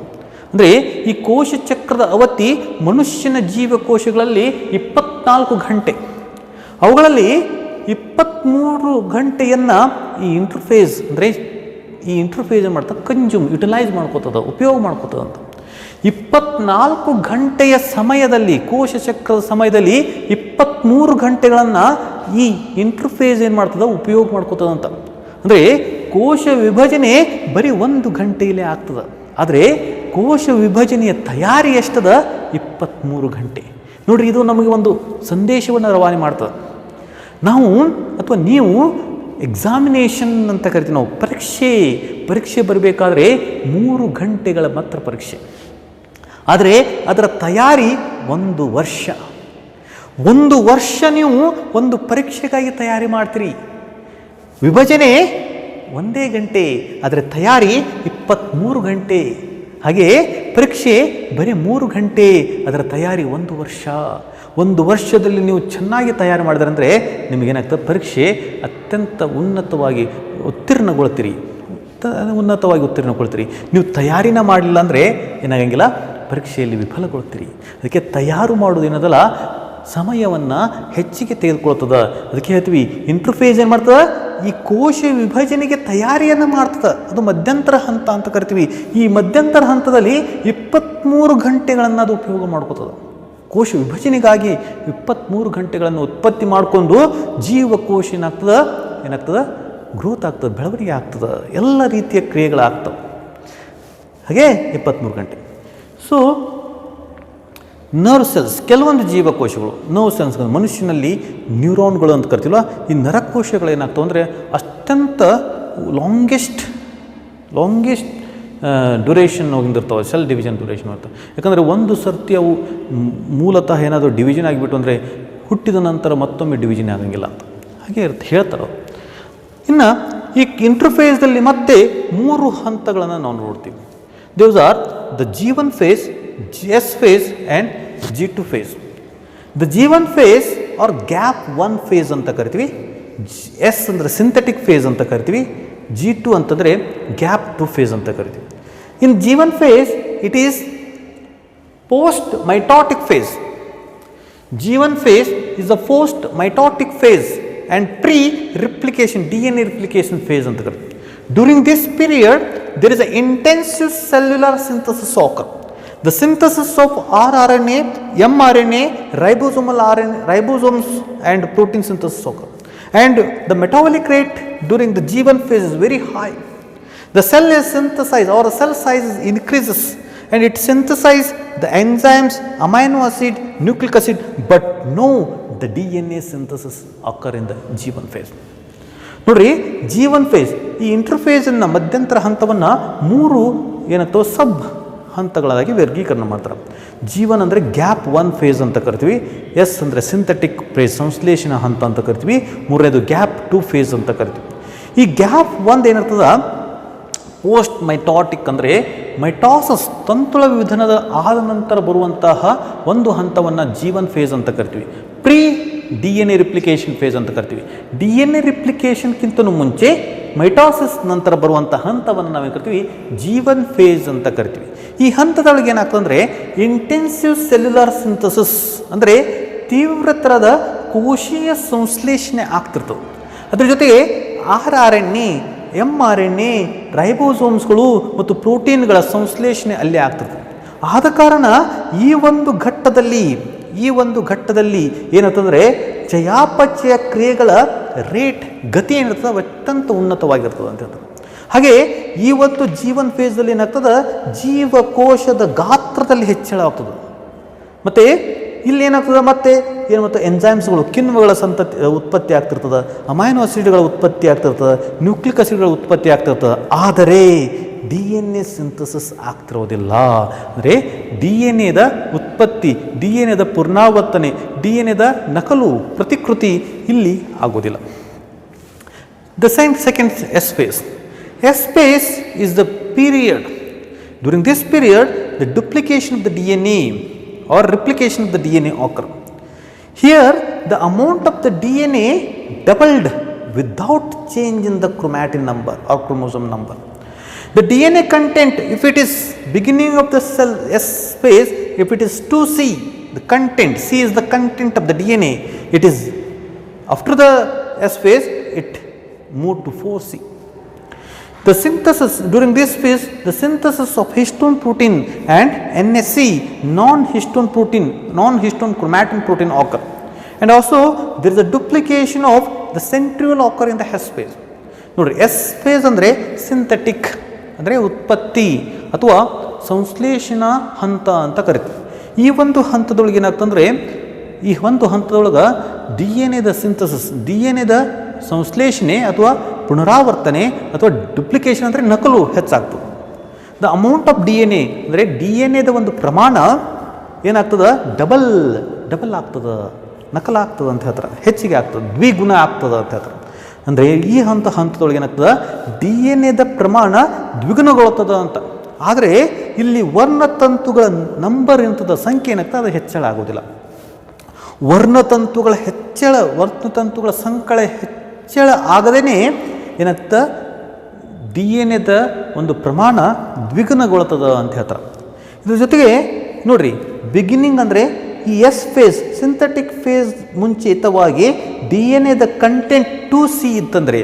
ಅಂದರೆ ಈ ಕೋಶ ಚಕ್ರದ ಅವಧಿ ಮನುಷ್ಯನ ಜೀವಕೋಶಗಳಲ್ಲಿ 24 ಗಂಟೆ. ಅವುಗಳಲ್ಲಿ 23 ಗಂಟೆಯನ್ನು ಈ ಇಂಟರ್ಫೇಸ್ ಅಂದರೆ ಈ ಇಂಟರ್ಫೇಸ್ ಏನು ಮಾಡ್ತದೆ, ಯುಟಿಲೈಸ್ ಮಾಡ್ಕೋತದ, ಉಪಯೋಗ ಮಾಡ್ಕೋತದ ಅಂತ. 24 ಗಂಟೆಯ ಸಮಯದಲ್ಲಿ, ಕೋಶ ಚಕ್ರದ ಸಮಯದಲ್ಲಿ 23 ಗಂಟೆಗಳನ್ನು ಈ ಇಂಟರ್ಫೇಸ್ ಏನು ಮಾಡ್ತದ, ಉಪಯೋಗ ಮಾಡ್ಕೋತದಂತ. ಅಂದರೆ ಕೋಶ ವಿಭಜನೆ ಬರೀ 1 ಗಂಟೆಯಲ್ಲೇ ಆಗ್ತದೆ, ಆದರೆ ಕೋಶ ವಿಭಜನೆಯ ತಯಾರಿ ಎಷ್ಟದ, 23 ಗಂಟೆ. ನೋಡಿರಿ, ಇದು ನಮಗೆ ಒಂದು ಸಂದೇಶವನ್ನು ರವಾನೆ ಮಾಡ್ತದೆ. ನಾವು ಅಥವಾ ನೀವು ಎಕ್ಸಾಮಿನೇಷನ್ ಅಂತ ಕರಿತೀವಿ ನಾವು, ಪರೀಕ್ಷೆ ಬರಬೇಕಾದ್ರೆ 3 ಗಂಟೆಗಳ ಮಾತ್ರ ಪರೀಕ್ಷೆ, ಆದರೆ ಅದರ ತಯಾರಿ 1 ವರ್ಷ. 1 ವರ್ಷ ನೀವು ಒಂದು ಪರೀಕ್ಷೆಗಾಗಿ ತಯಾರಿ ಮಾಡ್ತೀರಿ. ವಿಭಜನೆ 1 ಗಂಟೆ, ಅದರ ತಯಾರಿ 23 ಗಂಟೆ. ಹಾಗೆ ಪರೀಕ್ಷೆ ಬರೀ 3 ಗಂಟೆ, ಅದರ ತಯಾರಿ 1 ವರ್ಷ. 1 ವರ್ಷದಲ್ಲಿ ನೀವು ಚೆನ್ನಾಗಿ ತಯಾರಿ ಮಾಡಿದ್ರೆ ಅಂದರೆ ನಿಮಗೇನಾಗ್ತದೆ, ಪರೀಕ್ಷೆ ಅತ್ಯಂತ ಉನ್ನತವಾಗಿ ಉತ್ತೀರ್ಣಗೊಳ್ತೀರಿ. ನೀವು ತಯಾರಿನ ಮಾಡಲಿಲ್ಲ ಅಂದರೆ ಏನಾಗಂಗಿಲ್ಲ, ಪರೀಕ್ಷೆಯಲ್ಲಿ ವಿಫಲಗೊಳ್ತೀರಿ. ಅದಕ್ಕೆ ತಯಾರು ಮಾಡೋದು ಏನದಲ್ಲ, ಸಮಯವನ್ನು ಹೆಚ್ಚಿಗೆ ತೆಗೆದುಕೊಳ್ತದೆ. ಅದಕ್ಕೆ ಹೇಳ್ತೀವಿ ಇಂಟರ್ಫೇಸ್ ಏನು ಮಾಡ್ತದೆ, ಈ ಕೋಶ ವಿಭಜನೆಗೆ ತಯಾರಿಯನ್ನು ಮಾಡ್ತದೆ. ಅದು ಮಧ್ಯಂತರ ಹಂತ ಅಂತ ಕರಿತೀವಿ. ಈ ಮಧ್ಯಂತರ ಹಂತದಲ್ಲಿ 23 ಗಂಟೆಗಳನ್ನು ಅದು ಉಪಯೋಗ ಮಾಡ್ಕೋತದೆ. ಕೋಶ ವಿಭಜನೆಗಾಗಿ 23 ಗಂಟೆಗಳನ್ನು ಉತ್ಪತ್ತಿ ಮಾಡಿಕೊಂಡು ಜೀವಕೋಶ ಏನಾಗ್ತದೆ, ಗ್ರೋತ್ ಆಗ್ತದೆ, ಬೆಳವಣಿಗೆ ಆಗ್ತದೆ, ಎಲ್ಲ ರೀತಿಯ ಕ್ರಿಯೆಗಳಾಗ್ತವೆ. ಹಾಗೆ 23 ಗಂಟೆ. ಸೊ ನರ್ವ್ ಸೆಲ್ಸ್, ಕೆಲವೊಂದು ಜೀವಕೋಶಗಳು, ನರ್ವ್ ಸೆಲ್ಸ್, ಮನುಷ್ಯನಲ್ಲಿ ನ್ಯೂರಾನ್ಗಳು ಅಂತ ಕರಿತೀವಲ್ಲ, ಈ ನರಕೋಶಗಳು ಏನಾಗ್ತವೆ ಅಂದರೆ ಅತ್ಯಂತ ಲಾಂಗೆಸ್ಟ್ ಡ್ಯೂರೇಷನ್ ಹೋಗಿರ್ತಾವೆ, ಸೆಲ್ ಡಿವಿಷನ್ ಡ್ಯೂರೇಷನ್ ಇರ್ತವೆ. ಯಾಕಂದರೆ ಒಂದು ಸರ್ತಿ ಅವು ಮೂಲತಃ ಏನಾದರೂ ಡಿವಿಷನ್ ಆಗಿಬಿಟ್ಟು ಅಂದರೆ ಹುಟ್ಟಿದ ನಂತರ ಮತ್ತೊಮ್ಮೆ ಡಿವಿಷನ್ ಆಗಂಗಿಲ್ಲ ಅಂತ ಹಾಗೆ ಹೇಳ್ತಾರೆ. ಇನ್ನು ಈ ಇಂಟರ್ಫೇಸ್ದಲ್ಲಿ ಮತ್ತೆ 3 ಹಂತಗಳನ್ನು ನಾವು ನೋಡ್ತೀವಿ. These are the G1 phase, S phase and G2 phase. The G1 phase or gap 1 phase ಅಂತ ಕರಿತೀವಿ. S ಅಂದರೆ ಸಿಂಥೆಟಿಕ್ ಫೇಸ್ ಅಂತ ಕರಿತೀವಿ. G2 ಅಂತಂದರೆ ಗ್ಯಾಪ್ 2 ಫೇಸ್ ಅಂತ ಕರಿತೀವಿ. ಇನ್ G1 phase it is post mitotic phase. G1 phase is the post mitotic phase and pre-replication DNA replication phase ಅಂತ ಕರಿತೀವಿ. During this period there is an intensive cellular synthesis occur. The synthesis of rRNA, mRNA, ribosomal RNA, ribosomes and protein synthesis occur. And the metabolic rate during the G1 phase is very high. The cell is synthesized or the cell size increases and it synthesizes the enzymes, amino acid, nucleic acid, but no the DNA synthesis occur in the G1 phase. ನೋಡ್ರಿ G1 phase ಈ ಇಂಟರ್ಫೇಸ್ನ ಮಧ್ಯಂತರ ಹಂತವನ್ನು 3 ಏನಾಗ್ತವೆ ಸಬ್ ಹಂತಗಳಾಗಿ ವರ್ಗೀಕರಣ ಮಾಡ್ತಾರೆ. G1 ಅಂದರೆ gap 1 face ಅಂತ ಕರಿತೀವಿ. S ಅಂದರೆ ಸಿಂಥೆಟಿಕ್ ಫೇಸ್ ಸಂಶ್ಲೇಷಣಾ ಹಂತ ಅಂತ ಕರಿತೀವಿ. ಮೂರನೇದು ಗ್ಯಾಪ್ 2 ಫೇಸ್ ಅಂತ ಕರಿತೀವಿ. ಈ ಗ್ಯಾಪ್ 1 ಏನಿರ್ತದ ಪೋಸ್ಟ್ ಮೈಟಾಟಿಕ್ ಅಂದರೆ ಮೈಟಾಸಸ್ ತಂತುಳ ವಿಭಜನದ ಆದ ನಂತರ ಬರುವಂತಹ ಒಂದು ಹಂತವನ್ನು G1 ಫೇಸ್ ಅಂತ ಕರಿತೀವಿ. ಪ್ರೀ DNA ರಿಪ್ಲಿಕೇಶನ್ ಫೇಸ್ ಅಂತ ಕರಿತೀವಿ. DNA ರಿಪ್ಲಿಕೇಶನ್ಗಿಂತಲೂ ಮುಂಚೆ ಮೈಟಾಸಿಸ್ ನಂತರ ಬರುವಂಥ ಹಂತವನ್ನು ನಾವೇನು ಕರಿತೀವಿ G1 ಫೇಸ್ ಅಂತ ಕರಿತೀವಿ. ಈ ಹಂತದೊಳಗೆ ಏನಾಗ್ತದೆ ಅಂದರೆ ಇಂಟೆನ್ಸಿವ್ ಸೆಲ್ಯುಲಾರ್ ಸಿಂಥಸಿಸ್ ಅಂದರೆ ತೀವ್ರತರದ ಕೋಶೀಯ ಸಂಶ್ಲೇಷಣೆ ಆಗ್ತಿರ್ತದೆ. ಅದ್ರ ಜೊತೆಗೆ RNA, mRNA, ರೈಬೋಸೋಮ್ಸ್ಗಳು ಮತ್ತು ಪ್ರೋಟೀನ್ಗಳ ಸಂಶ್ಲೇಷಣೆ ಅಲ್ಲೇ ಆಗ್ತಿರ್ತದೆ. ಆದ ಕಾರಣ ಈ ಒಂದು ಘಟ್ಟದಲ್ಲಿ ಏನಂತಂದರೆ ಚಯಾಪಚಯ ಕ್ರಿಯೆಗಳ ರೇಟ್ ಗತಿ ಏನಿರ್ತದೆ ಅತ್ಯಂತ ಉನ್ನತವಾಗಿರ್ತದೆ ಅಂತ ಹೇಳ್ತಾರೆ. ಹಾಗೆ ಈ ಒಂದು G1 ಫೇಸ್ದಲ್ಲಿ ಏನಾಗ್ತದೆ ಜೀವಕೋಶದ ಗಾತ್ರದಲ್ಲಿ ಹೆಚ್ಚಳ ಆಗ್ತದೆ. ಮತ್ತು ಇಲ್ಲಿ ಏನಾಗ್ತದೆ ಮತ್ತೆ ಎಂಜೈಮ್ಸ್ಗಳು ಕಿಣ್ವಗಳ ಉತ್ಪತ್ತಿ ಆಗ್ತಿರ್ತದೆ, ಅಮೈನೋ ಆಸಿಡ್ಗಳ ಉತ್ಪತ್ತಿ ಆಗ್ತಿರ್ತದೆ, ನ್ಯೂಕ್ಲಿಕ್ ಆಸಿಡ್ಗಳ ಉತ್ಪತ್ತಿ ಆಗ್ತಿರ್ತದೆ. ಆದರೆ DNA ಸಿಂಥಸಿಸ್ ಆಗ್ತಿರೋದಿಲ್ಲ. ಅಂದರೆ DNA ಉತ್ಪತ್ತಿ, DNA ಪುನರಾವರ್ತನೆ, DNA ನಕಲು ಪ್ರತಿಕೃತಿ ಇಲ್ಲಿ ಆಗೋದಿಲ್ಲ. The second S phase. S phase is the period. During this period, the duplication of the DNA or replication of the DNA occur. Here, the amount of the DNA doubled without change in the chromatin number or chromosome number. The DNA content, if it is beginning of the cell S phase, if it is 2C, the content, C is the content of the DNA, it is after the S phase, it moved to 4C. The synthesis, during this phase, the synthesis of histone protein and NSC, non-histone protein, non-histone chromatin protein occur. And also, there is a duplication of the centriole occur in the S phase. ನೋಡ್ರಿ S phase ಅಂದರೆ synthetic ಅಂದರೆ ಉತ್ಪತ್ತಿ ಅಥವಾ ಸಂಶ್ಲೇಷಣಾ ಹಂತ ಅಂತ ಕರಿತೀವಿ. ಈ ಒಂದು ಹಂತದೊಳಗೆ ಏನಾಗ್ತಂದರೆ ಈ ಒಂದು ಹಂತದೊಳಗೆ DNA ಸಿಂಥಸಿಸ್, DNA ಸಂಶ್ಲೇಷಣೆ ಅಥವಾ ಪುನರಾವರ್ತನೆ ಅಥವಾ ಡುಪ್ಲಿಕೇಶನ್ ಅಂದರೆ ನಕಲು ಹೆಚ್ಚಾಗ್ತದೆ. ದ ಅಮೌಂಟ್ ಆಫ್ DNA ಅಂದರೆ DNA ಒಂದು ಪ್ರಮಾಣ ಏನಾಗ್ತದೆ ಡಬಲ್ ಆಗ್ತದೆ, ನಕಲಾಗ್ತದೆ ಅಂತ ಹೇಳ್ತಾರೆ, ಹೆಚ್ಚಿಗೆ ಆಗ್ತದೆ, ದ್ವಿಗುಣ ಆಗ್ತದೆ ಅಂತ ಹೇಳ್ತಾರೆ. ಅಂದರೆ ಈ ಹಂತದೊಳಗೆ ಏನಾಗ್ತದೆ DNA ಪ್ರಮಾಣ ದ್ವಿಗುಣಗೊಳ್ತದ ಅಂತ. ಆದರೆ ಇಲ್ಲಿ ವರ್ಣತಂತುಗಳ ನಂಬರ್ ಎಂತದ ಸಂಖ್ಯೆ ಏನಾಗ್ತದೆ ಅದು ಹೆಚ್ಚಳ ಆಗೋದಿಲ್ಲ. ವರ್ಣತಂತುಗಳ ಸಂಖ್ಯೆ ಹೆಚ್ಚಳ ಆಗದೇ ಏನಾಗ್ತದೆ DNA ಒಂದು ಪ್ರಮಾಣ ದ್ವಿಗುಣಗೊಳ್ತದ ಅಂತ ಹೇಳ್ತಾರೆ. ಇದ್ರ ಜೊತೆಗೆ ನೋಡ್ರಿ ಬಿಗಿನಿಂಗ್ ಅಂದರೆ ಈ S ಫೇಸ್ ಸಿಂಥೆಟಿಕ್ ಫೇಸ್ ಮುಂಚಿತವಾಗಿ DNA ಕಂಟೆಂಟ್ 2C ಇತ್ತಂದರೆ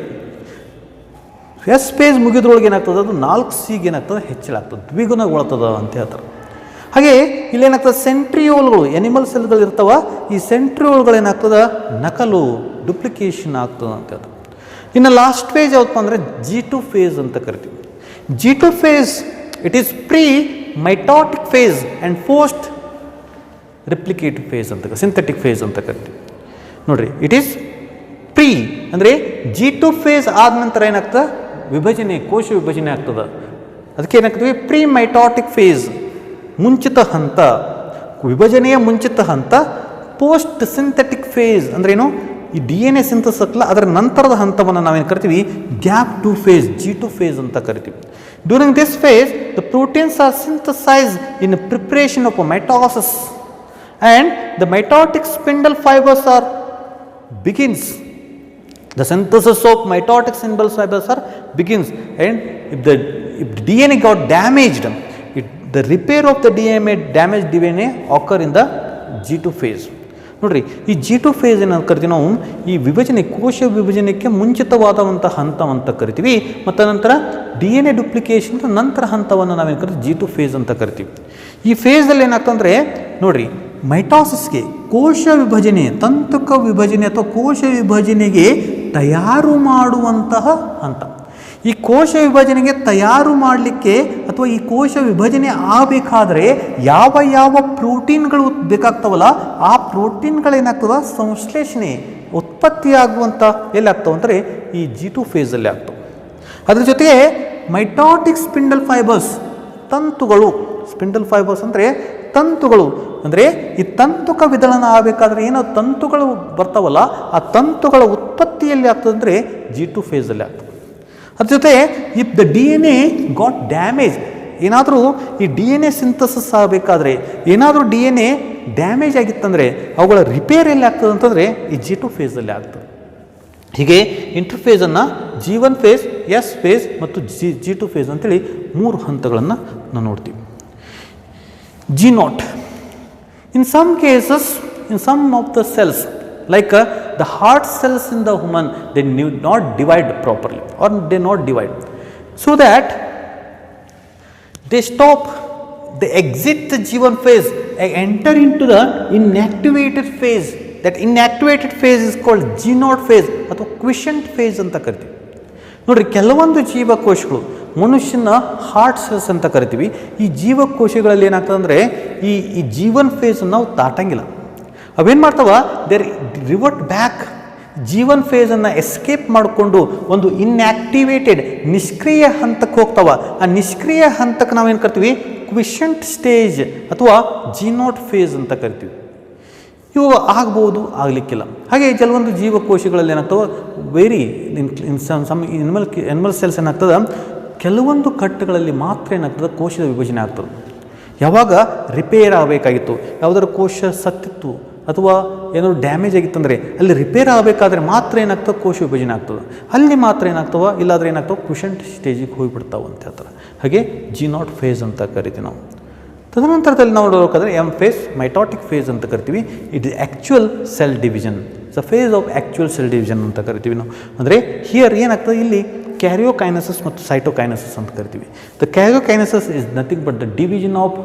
S ಫೇಸ್ ಮುಗಿದ್ರೊಳಗೆ ಏನಾಗ್ತದೆ ಅದು 4Cಗೆ ಏನಾಗ್ತದೆ ಹೆಚ್ಚಳ ಆಗ್ತದೆ, ದ್ವಿಗುಣಗೊಳ್ತದ ಅಂತ ಹೇಳ್ತಾರೆ. ಹಾಗೆ ಇಲ್ಲೇನಾಗ್ತದೆ ಸೆಂಟ್ರಿಯೋಲ್ಗಳು ಎನಿಮಲ್ ಸೆಲ್ಗಳು ಇರ್ತಾವ, ಈ ಸೆಂಟ್ರಿಯೋಲ್ಗಳು ಏನಾಗ್ತದೆ ನಕಲು ಡುಪ್ಲಿಕೇಶನ್ ಆಗ್ತದೆ ಅಂತ ಹೇಳ್ತಾರೆ. ಇನ್ನು ಲಾಸ್ಟ್ ಫೇಸ್ ಯಾವತ್ತಪ್ಪ ಅಂದರೆ G2 ಫೇಸ್ ಅಂತ ಕರಿತೀವಿ. G2 phase it is pre mitotic phase and post replicative phase ಅಂತ ಸಿಂಥೆಟಿಕ್ ಫೇಸ್ ಅಂತ ಕರಿತೀವಿ. ನೋಡ್ರಿ ಇಟ್ ಈಸ್ ಪ್ರೀ ಅಂದರೆ G2 ಫೇಸ್ ಆದ ನಂತರ ಏನಾಗ್ತದೆ ವಿಭಜನೆ, ಕೋಶ ವಿಭಜನೆ ಆಗ್ತದೆ. ಅದಕ್ಕೆ ಏನಾಗ್ತದೆ ಪ್ರೀ ಮೈಟಾಟಿಕ್ ಫೇಸ್ ಮುಂಚಿತ ಹಂತ, ವಿಭಜನೆಯ ಮುಂಚಿತ ಹಂತ. ಪೋಸ್ಟ್ ಸಿಂಥೆಟಿಕ್ ಫೇಸ್ ಅಂದ್ರೇನು ಈ DNA ಸಿಂಥಸಿಸ್ ಅಲ್ಲ ಅದರ ನಂತರದ ಹಂತವನ್ನು ನಾವೇನು ಕರಿತೀವಿ ಗ್ಯಾಪ್ 2 ಫೇಸ್ G2 ಫೇಸ್ ಅಂತ ಕರಿತೀವಿ. During this phase the proteins are synthesized in preparation of mitosis and the mitotic spindle fibers are begins The synthesis of mitotic spindle fibers begins, and if the DNA got damaged, the repair of the damaged DNA occur in the G2 phase. ನೋಡಿರಿ, ಈ G2 face ಏನು ಕರಿತೀವಿ ನಾವು, ಈ ವಿಭಜನೆ ಕೋಶ ವಿಭಜನೆಗೆ ಮುಂಚಿತವಾದಂಥ ಹಂತ ಅಂತ ಕರಿತೀವಿ. ಮತ್ತು ನಂತರ DNA ಡುಪ್ಲಿಕೇಶನ್ ನಂತರ ಹಂತವನ್ನು ನಾವೇನು ಕರಿತೀವಿ G2 ಫೇಸ್ ಅಂತ ಕರಿತೀವಿ. ಈ ಫೇಸಲ್ಲಿ ಏನಾಗ್ತಂದರೆ ನೋಡಿರಿ, ಮೈಟಾಸಿಸ್ಗೆ ಕೋಶ ವಿಭಜನೆ, ತಂತುಕ ವಿಭಜನೆ ಅಥವಾ ಕೋಶ ವಿಭಜನೆಗೆ ತಯಾರು ಮಾಡುವಂತಹ ಹಂತ. ಈ ಕೋಶ ವಿಭಜನೆಗೆ ತಯಾರು ಮಾಡಲಿಕ್ಕೆ ಅಥವಾ ಈ ಕೋಶ ವಿಭಜನೆ ಆಗಬೇಕಾದ್ರೆ ಯಾವ ಪ್ರೋಟೀನ್ಗಳು ಬೇಕಾಗ್ತವಲ್ಲ, ಆ ಪ್ರೋಟೀನ್ಗಳೇನಾಗ್ತವ ಸಂಶ್ಲೇಷಣೆ ಉತ್ಪತ್ತಿಯಾಗುವಂಥ ಎಲ್ಲಾಗ್ತವೆ ಅಂದರೆ ಈ G2 ಫೇಸಲ್ಲಿ ಆಗ್ತವೆ. ಅದ್ರ ಜೊತೆಗೆ ಮೈಟಾಟಿಕ್ ಸ್ಪಿಂಡಲ್ ಫೈಬರ್ಸ್, ತಂತುಗಳು, ಸ್ಪಿಂಡಲ್ ಫೈಬರ್ಸ್ ಅಂದರೆ ತಂತುಗಳು, ಅಂದರೆ ಈ ತಂತುಕ ವಿದಳನ ಆಗಬೇಕಾದ್ರೆ ಏನೋ ತಂತುಗಳು ಬರ್ತಾವಲ್ಲ, ಆ ತಂತುಗಳ ಉತ್ಪತ್ತಿಯಲ್ಲಿ ಆಗ್ತದೆ ಅಂದರೆ G2 ಫೇಸಲ್ಲಿ ಆಗ್ತದೆ. ಅದ್ರ ಜೊತೆ if the DNA got damage, ಏನಾದರೂ ಈ DNA ಸಿಂಥಸಿಸ್ ಆಗಬೇಕಾದ್ರೆ ಏನಾದರೂ DNA ಡ್ಯಾಮೇಜ್ ಆಗಿತ್ತಂದರೆ ಅವುಗಳ ರಿಪೇರ್ ಎಲ್ಲಿ ಆಗ್ತದೆ ಅಂತಂದರೆ ಈ G2 ಫೇಸಲ್ಲಿ ಆಗ್ತದೆ. ಹೀಗೆ ಇಂಟರ್ಫೇಸನ್ನು G1 ಫೇಸ್, S ಫೇಸ್ ಮತ್ತು G2 ಫೇಸ್ ಅಂತೇಳಿ 3 ಹಂತಗಳನ್ನು ನಾವು ನೋಡ್ತೀವಿ. G0. In some cases, in some of the cells, like the heart cells in the human, they need not divide properly or they not divide, so that they stop, they exit the G1 phase and enter into the inactivated phase. That inactivated phase is called G0 phase ಅಥವಾ quiescent phase ಅಂತ ಕರಿತೀವಿ. ನೋಡಿರಿ, ಕೆಲವೊಂದು ಜೀವಕೋಶಗಳು ಮನುಷ್ಯನ heart cells ಅಂತ ಕರಿತೀವಿ. ಈ ಜೀವಕೋಶಗಳಲ್ಲಿ ಏನಾಗ್ತದೆ ಅಂದರೆ ಈ G1 ಫೇಸ್ ನಾವು ದಾಟಂಗಿಲ್ಲ. ಅವೇನು ಮಾಡ್ತಾವ, ದೇರ್ ರಿವರ್ಟ್ ಬ್ಯಾಕ್, G1 ಫೇಸನ್ನು ಎಸ್ಕೇಪ್ ಮಾಡಿಕೊಂಡು ಒಂದು ಇನ್ಆಕ್ಟಿವೇಟೆಡ್ ನಿಷ್ಕ್ರಿಯ ಹಂತಕ್ಕೆ ಹೋಗ್ತಾವ. ಆ ನಿಷ್ಕ್ರಿಯ ಹಂತಕ್ಕೆ ನಾವೇನು ಕರಿತೀವಿ ಕ್ವಿಶೆಂಟ್ ಸ್ಟೇಜ್ ಅಥವಾ G0 ಫೇಸ್ ಅಂತ ಕರಿತೀವಿ. ಇವು ಆಗ್ಬೋದು, ಆಗಲಿಕ್ಕಿಲ್ಲ. ಹಾಗೆ ಕೆಲವೊಂದು ಜೀವಕೋಶಗಳಲ್ಲಿ ಏನಾಗ್ತವೆ, ವೆರಿ ಸಮ್ ಎನಿಮಲ್ ಸೆಲ್ಸ್ ಏನಾಗ್ತದೆ, ಕೆಲವೊಂದು ಕಟ್ಟುಗಳಲ್ಲಿ ಮಾತ್ರ ಏನಾಗ್ತದೆ ಕೋಶದ ವಿಭಜನೆ ಆಗ್ತದೆ. ಯಾವಾಗ ರಿಪೇರ್ ಆಗಬೇಕಾಗಿತ್ತು, ಯಾವುದಾದ್ರು ಕೋಶ ಸತ್ತಿತ್ತು ಅಥವಾ ಏನಾದ್ರು ಡ್ಯಾಮೇಜ್ ಆಗಿತ್ತಂದರೆ ಅಲ್ಲಿ ರಿಪೇರ್ ಆಗಬೇಕಾದ್ರೆ ಮಾತ್ರ ಏನಾಗ್ತದೆ ಕೋಶ ವಿಭಜನೆ ಆಗ್ತದೆ. ಅಲ್ಲಿ ಮಾತ್ರ ಏನಾಗ್ತವೆ, ಇಲ್ಲಾದರೆ ಏನಾಗ್ತವೆ ಕ್ವಿಶೆಂಟ್ ಸ್ಟೇಜಿಗೆ ಹೋಗಿಬಿಡ್ತಾವೆ ಅಂತ ಹೇಳ್ತಾರೆ. ಹಾಗೆ G0 ಫೇಸ್ ಅಂತ ಕರಿತೀವಿ ನಾವು. ತದನಂತರದಲ್ಲಿ ನಾವು ನೋಡಬೇಕಾದ್ರೆ M ಫೇಸ್, ಮೈಟಾಟಿಕ್ ಫೇಸ್ ಅಂತ ಕರಿತೀವಿ. It is actual cell division, the phase of actual cell division ಅಂತ ಕರಿತೀವಿ ನಾವು. ಅಂದರೆ ಹಿಯರ್ ಏನಾಗ್ತದೆ, ಇಲ್ಲಿ ಕ್ಯಾರಿಯೋಕೈನೆಸಿಸ್ ಮತ್ತು ಸೈಟೋಕೈನೆಸಿಸ್ ಅಂತ ಕರಿತೀವಿ. The karyokinesis is nothing but the division of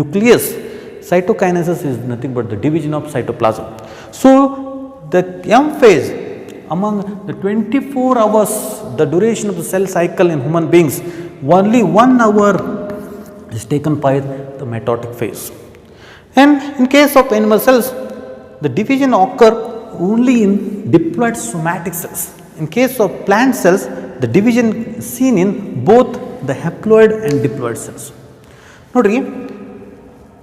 nucleus. Cytokinesis is nothing but the division of cytoplasm. So the M phase, among the 24 hours, the duration of the cell cycle in human beings, only 1 hour is taken by the mitotic phase. And in case of animal cells, the division occur only in diploid somatic cells. In case of plant cells, the division is seen in both the haploid and diploid cells. ನೋಡ್ರಿ,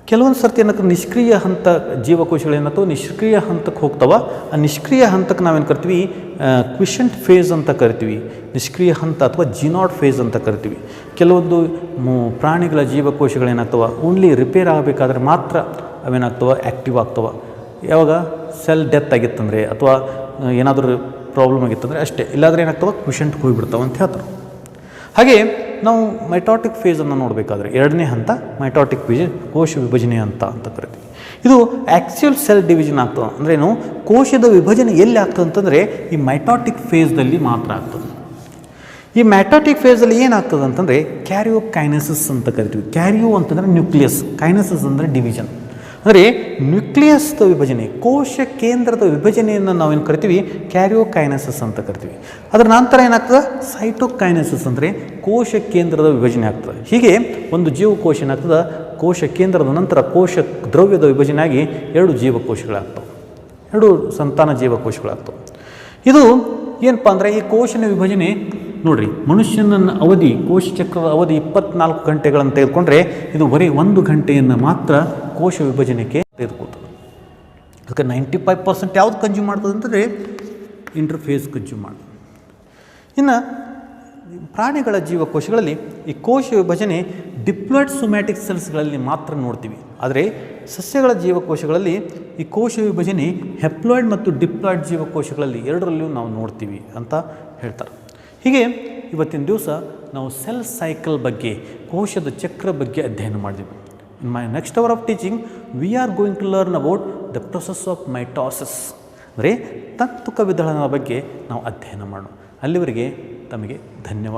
ಕೆಲವೊಂದು ಸರ್ತಿ ಏನಕ್ಕೆ ನಿಷ್ಕ್ರಿಯ ಹಂತ ಜೀವಕೋಶಗಳೇನತ್ತೋ ನಿಷ್ಕ್ರಿಯ ಹಂತಕ್ಕೆ ಹೋಗ್ತಾವ. ಆ ನಿಷ್ಕ್ರಿಯ ಹಂತಕ್ಕೆ ನಾವೇನು ಕರಿತೀವಿ ಕ್ವಿಶೆಂಟ್ ಫೇಸ್ ಅಂತ ಕರಿತೀವಿ. ನಿಷ್ಕ್ರಿಯ ಹಂತ ಅಥವಾ G0 ಫೇಸ್ ಅಂತ ಕರಿತೀವಿ. ಕೆಲವೊಂದು ಪ್ರಾಣಿಗಳ ಜೀವಕೋಶಗಳೇನಾಗ್ತವೆ, ಓನ್ಲಿ ರಿಪೇರ್ ಆಗಬೇಕಾದ್ರೆ ಮಾತ್ರ ಅವೇನಾಗ್ತವೆ ಆ್ಯಕ್ಟಿವ್ ಆಗ್ತವೆ. ಯಾವಾಗ ಸೆಲ್ ಡೆತ್ ಆಗಿತ್ತಂದರೆ ಅಥವಾ ಏನಾದರೂ ಪ್ರಾಬ್ಲಮ್ ಆಗಿತ್ತಂದರೆ ಅಷ್ಟೇ, ಇಲ್ಲಾದರೆ ಏನಾಗ್ತವೆ ಕ್ವಿಶೆಂಟ್ಗೆ ಹೋಗಿಬಿಡ್ತಾವೆ ಅಂತ ಹೇಳ್ತಾರೆ. ಹಾಗೆ ನಾವು ಮೈಟಾಟಿಕ್ ಫೇಸನ್ನು ನೋಡಬೇಕಾದ್ರೆ ಎರಡನೇ ಹಂತ ಮೈಟಾಟಿಕ್ ಕೋಶ ವಿಭಜನೆ ಹಂತ ಅಂತ ಕರಿತೀವಿ. ಇದು ಆ್ಯಕ್ಚುಯಲ್ ಸೆಲ್ ಡಿವಿಷನ್ ಆಗ್ತದೆ. ಅಂದ್ರೇನು, ಕೋಶದ ವಿಭಜನೆ ಎಲ್ಲಿ ಆಗ್ತದೆ ಅಂತಂದರೆ ಈ ಮೈಟಾಟಿಕ್ ಫೇಸ್ದಲ್ಲಿ ಮಾತ್ರ ಆಗ್ತದೆ. ಈ ಮೈಟಾಟಿಕ್ ಫೇಸಲ್ಲಿ ಏನಾಗ್ತದೆ ಅಂತಂದರೆ ಕ್ಯಾರಿಯೋಕೈನೆಸಿಸ್ ಅಂತ ಕರಿತೀವಿ. ಕ್ಯಾರಿಯೋ ಅಂತಂದರೆ ನ್ಯೂಕ್ಲಿಯಸ್, ಕೈನೆಸಿಸ್ ಅಂದರೆ ಡಿವಿಷನ್. ಅಂದರೆ ನ್ಯೂಕ್ಲಿಯಸ್ದ ವಿಭಜನೆ, ಕೋಶ ಕೇಂದ್ರದ ವಿಭಜನೆಯನ್ನು ನಾವೇನು ಕರಿತೀವಿ ಕ್ಯಾರಿಯೋಕೈನೆಸಿಸ್ ಅಂತ ಕರಿತೀವಿ. ಅದರ ನಂತರ ಏನಾಗ್ತದೆ ಸೈಟೋಕೈನೆಸಿಸ್ ಅಂದರೆ ಕೋಶ ಕೇಂದ್ರದ ವಿಭಜನೆ ಆಗ್ತದೆ. ಹೀಗೆ ಒಂದು ಜೀವಕೋಶ ಏನಾಗ್ತದೆ, ಕೋಶ ಕೇಂದ್ರದ ನಂತರ ಕೋಶ ದ್ರವ್ಯದ ವಿಭಜನೆ ಆಗಿ 2 ಜೀವಕೋಶಗಳಾಗ್ತವೆ, 2 ಸಂತಾನ ಜೀವಕೋಶಗಳಾಗ್ತವೆ. ಇದು ಏನಪ್ಪ ಅಂದರೆ ಈ ಕೋಶನ ವಿಭಜನೆ ನೋಡಿರಿ, ಮನುಷ್ಯನ ಅವಧಿ ಕೋಶ ಚಕ್ರದ ಅವಧಿ 24 ಗಂಟೆಗಳನ್ನು ತೆಗೆದುಕೊಂಡ್ರೆ ಇದು ಬರೀ 1 ಗಂಟೆಯನ್ನು ಮಾತ್ರ ಕೋಶ ವಿಭಜನೆಗೆ ತೆಗೆದುಕೊಳ್ತದೆ. ಅದಕ್ಕೆ 95% ಯಾವುದು ಕನ್ಸ್ಯೂಮ್ ಮಾಡ್ತದೆ ಅಂತಂದರೆ ಇಂಟರ್ಫೇಸ್ ಕನ್ಸ್ಯೂಮ್ ಮಾಡ್ತದೆ. ಇನ್ನು ಪ್ರಾಣಿಗಳ ಜೀವಕೋಶಗಳಲ್ಲಿ ಈ ಕೋಶ ವಿಭಜನೆ ಡಿಪ್ಲಾಯ್ಡ್ ಸೊಮ್ಯಾಟಿಕ್ ಸೆಲ್ಸ್ಗಳಲ್ಲಿ ಮಾತ್ರ ನೋಡ್ತೀವಿ. ಆದರೆ ಸಸ್ಯಗಳ ಜೀವಕೋಶಗಳಲ್ಲಿ ಈ ಕೋಶ ವಿಭಜನೆ ಹೆಪ್ಲಾಯ್ಡ್ ಮತ್ತು ಡಿಪ್ಲಾಯ್ಡ್ ಜೀವಕೋಶಗಳಲ್ಲಿ ಎರಡರಲ್ಲಿಯೂ ನಾವು ನೋಡ್ತೀವಿ ಅಂತ ಹೇಳ್ತಾರೆ. ಹೀಗೆ ಇವತ್ತಿನ ದಿವಸ ನಾವು ಸೆಲ್ ಸೈಕಲ್ ಬಗ್ಗೆ, ಕೋಶದ ಚಕ್ರ ಬಗ್ಗೆ ಅಧ್ಯಯನ ಮಾಡಿದ್ವಿ. In my next hour of teaching we are going to learn about the process of mitosis, ಅಂದರೆ ತಂತುಕ ವಿದಳನದ ಬಗ್ಗೆ ನಾವು ಅಧ್ಯಯನ ಮಾಡೋಣ. ಅಲ್ಲಿವರೆಗೆ ತಮಗೆ ಧನ್ಯವಾದ.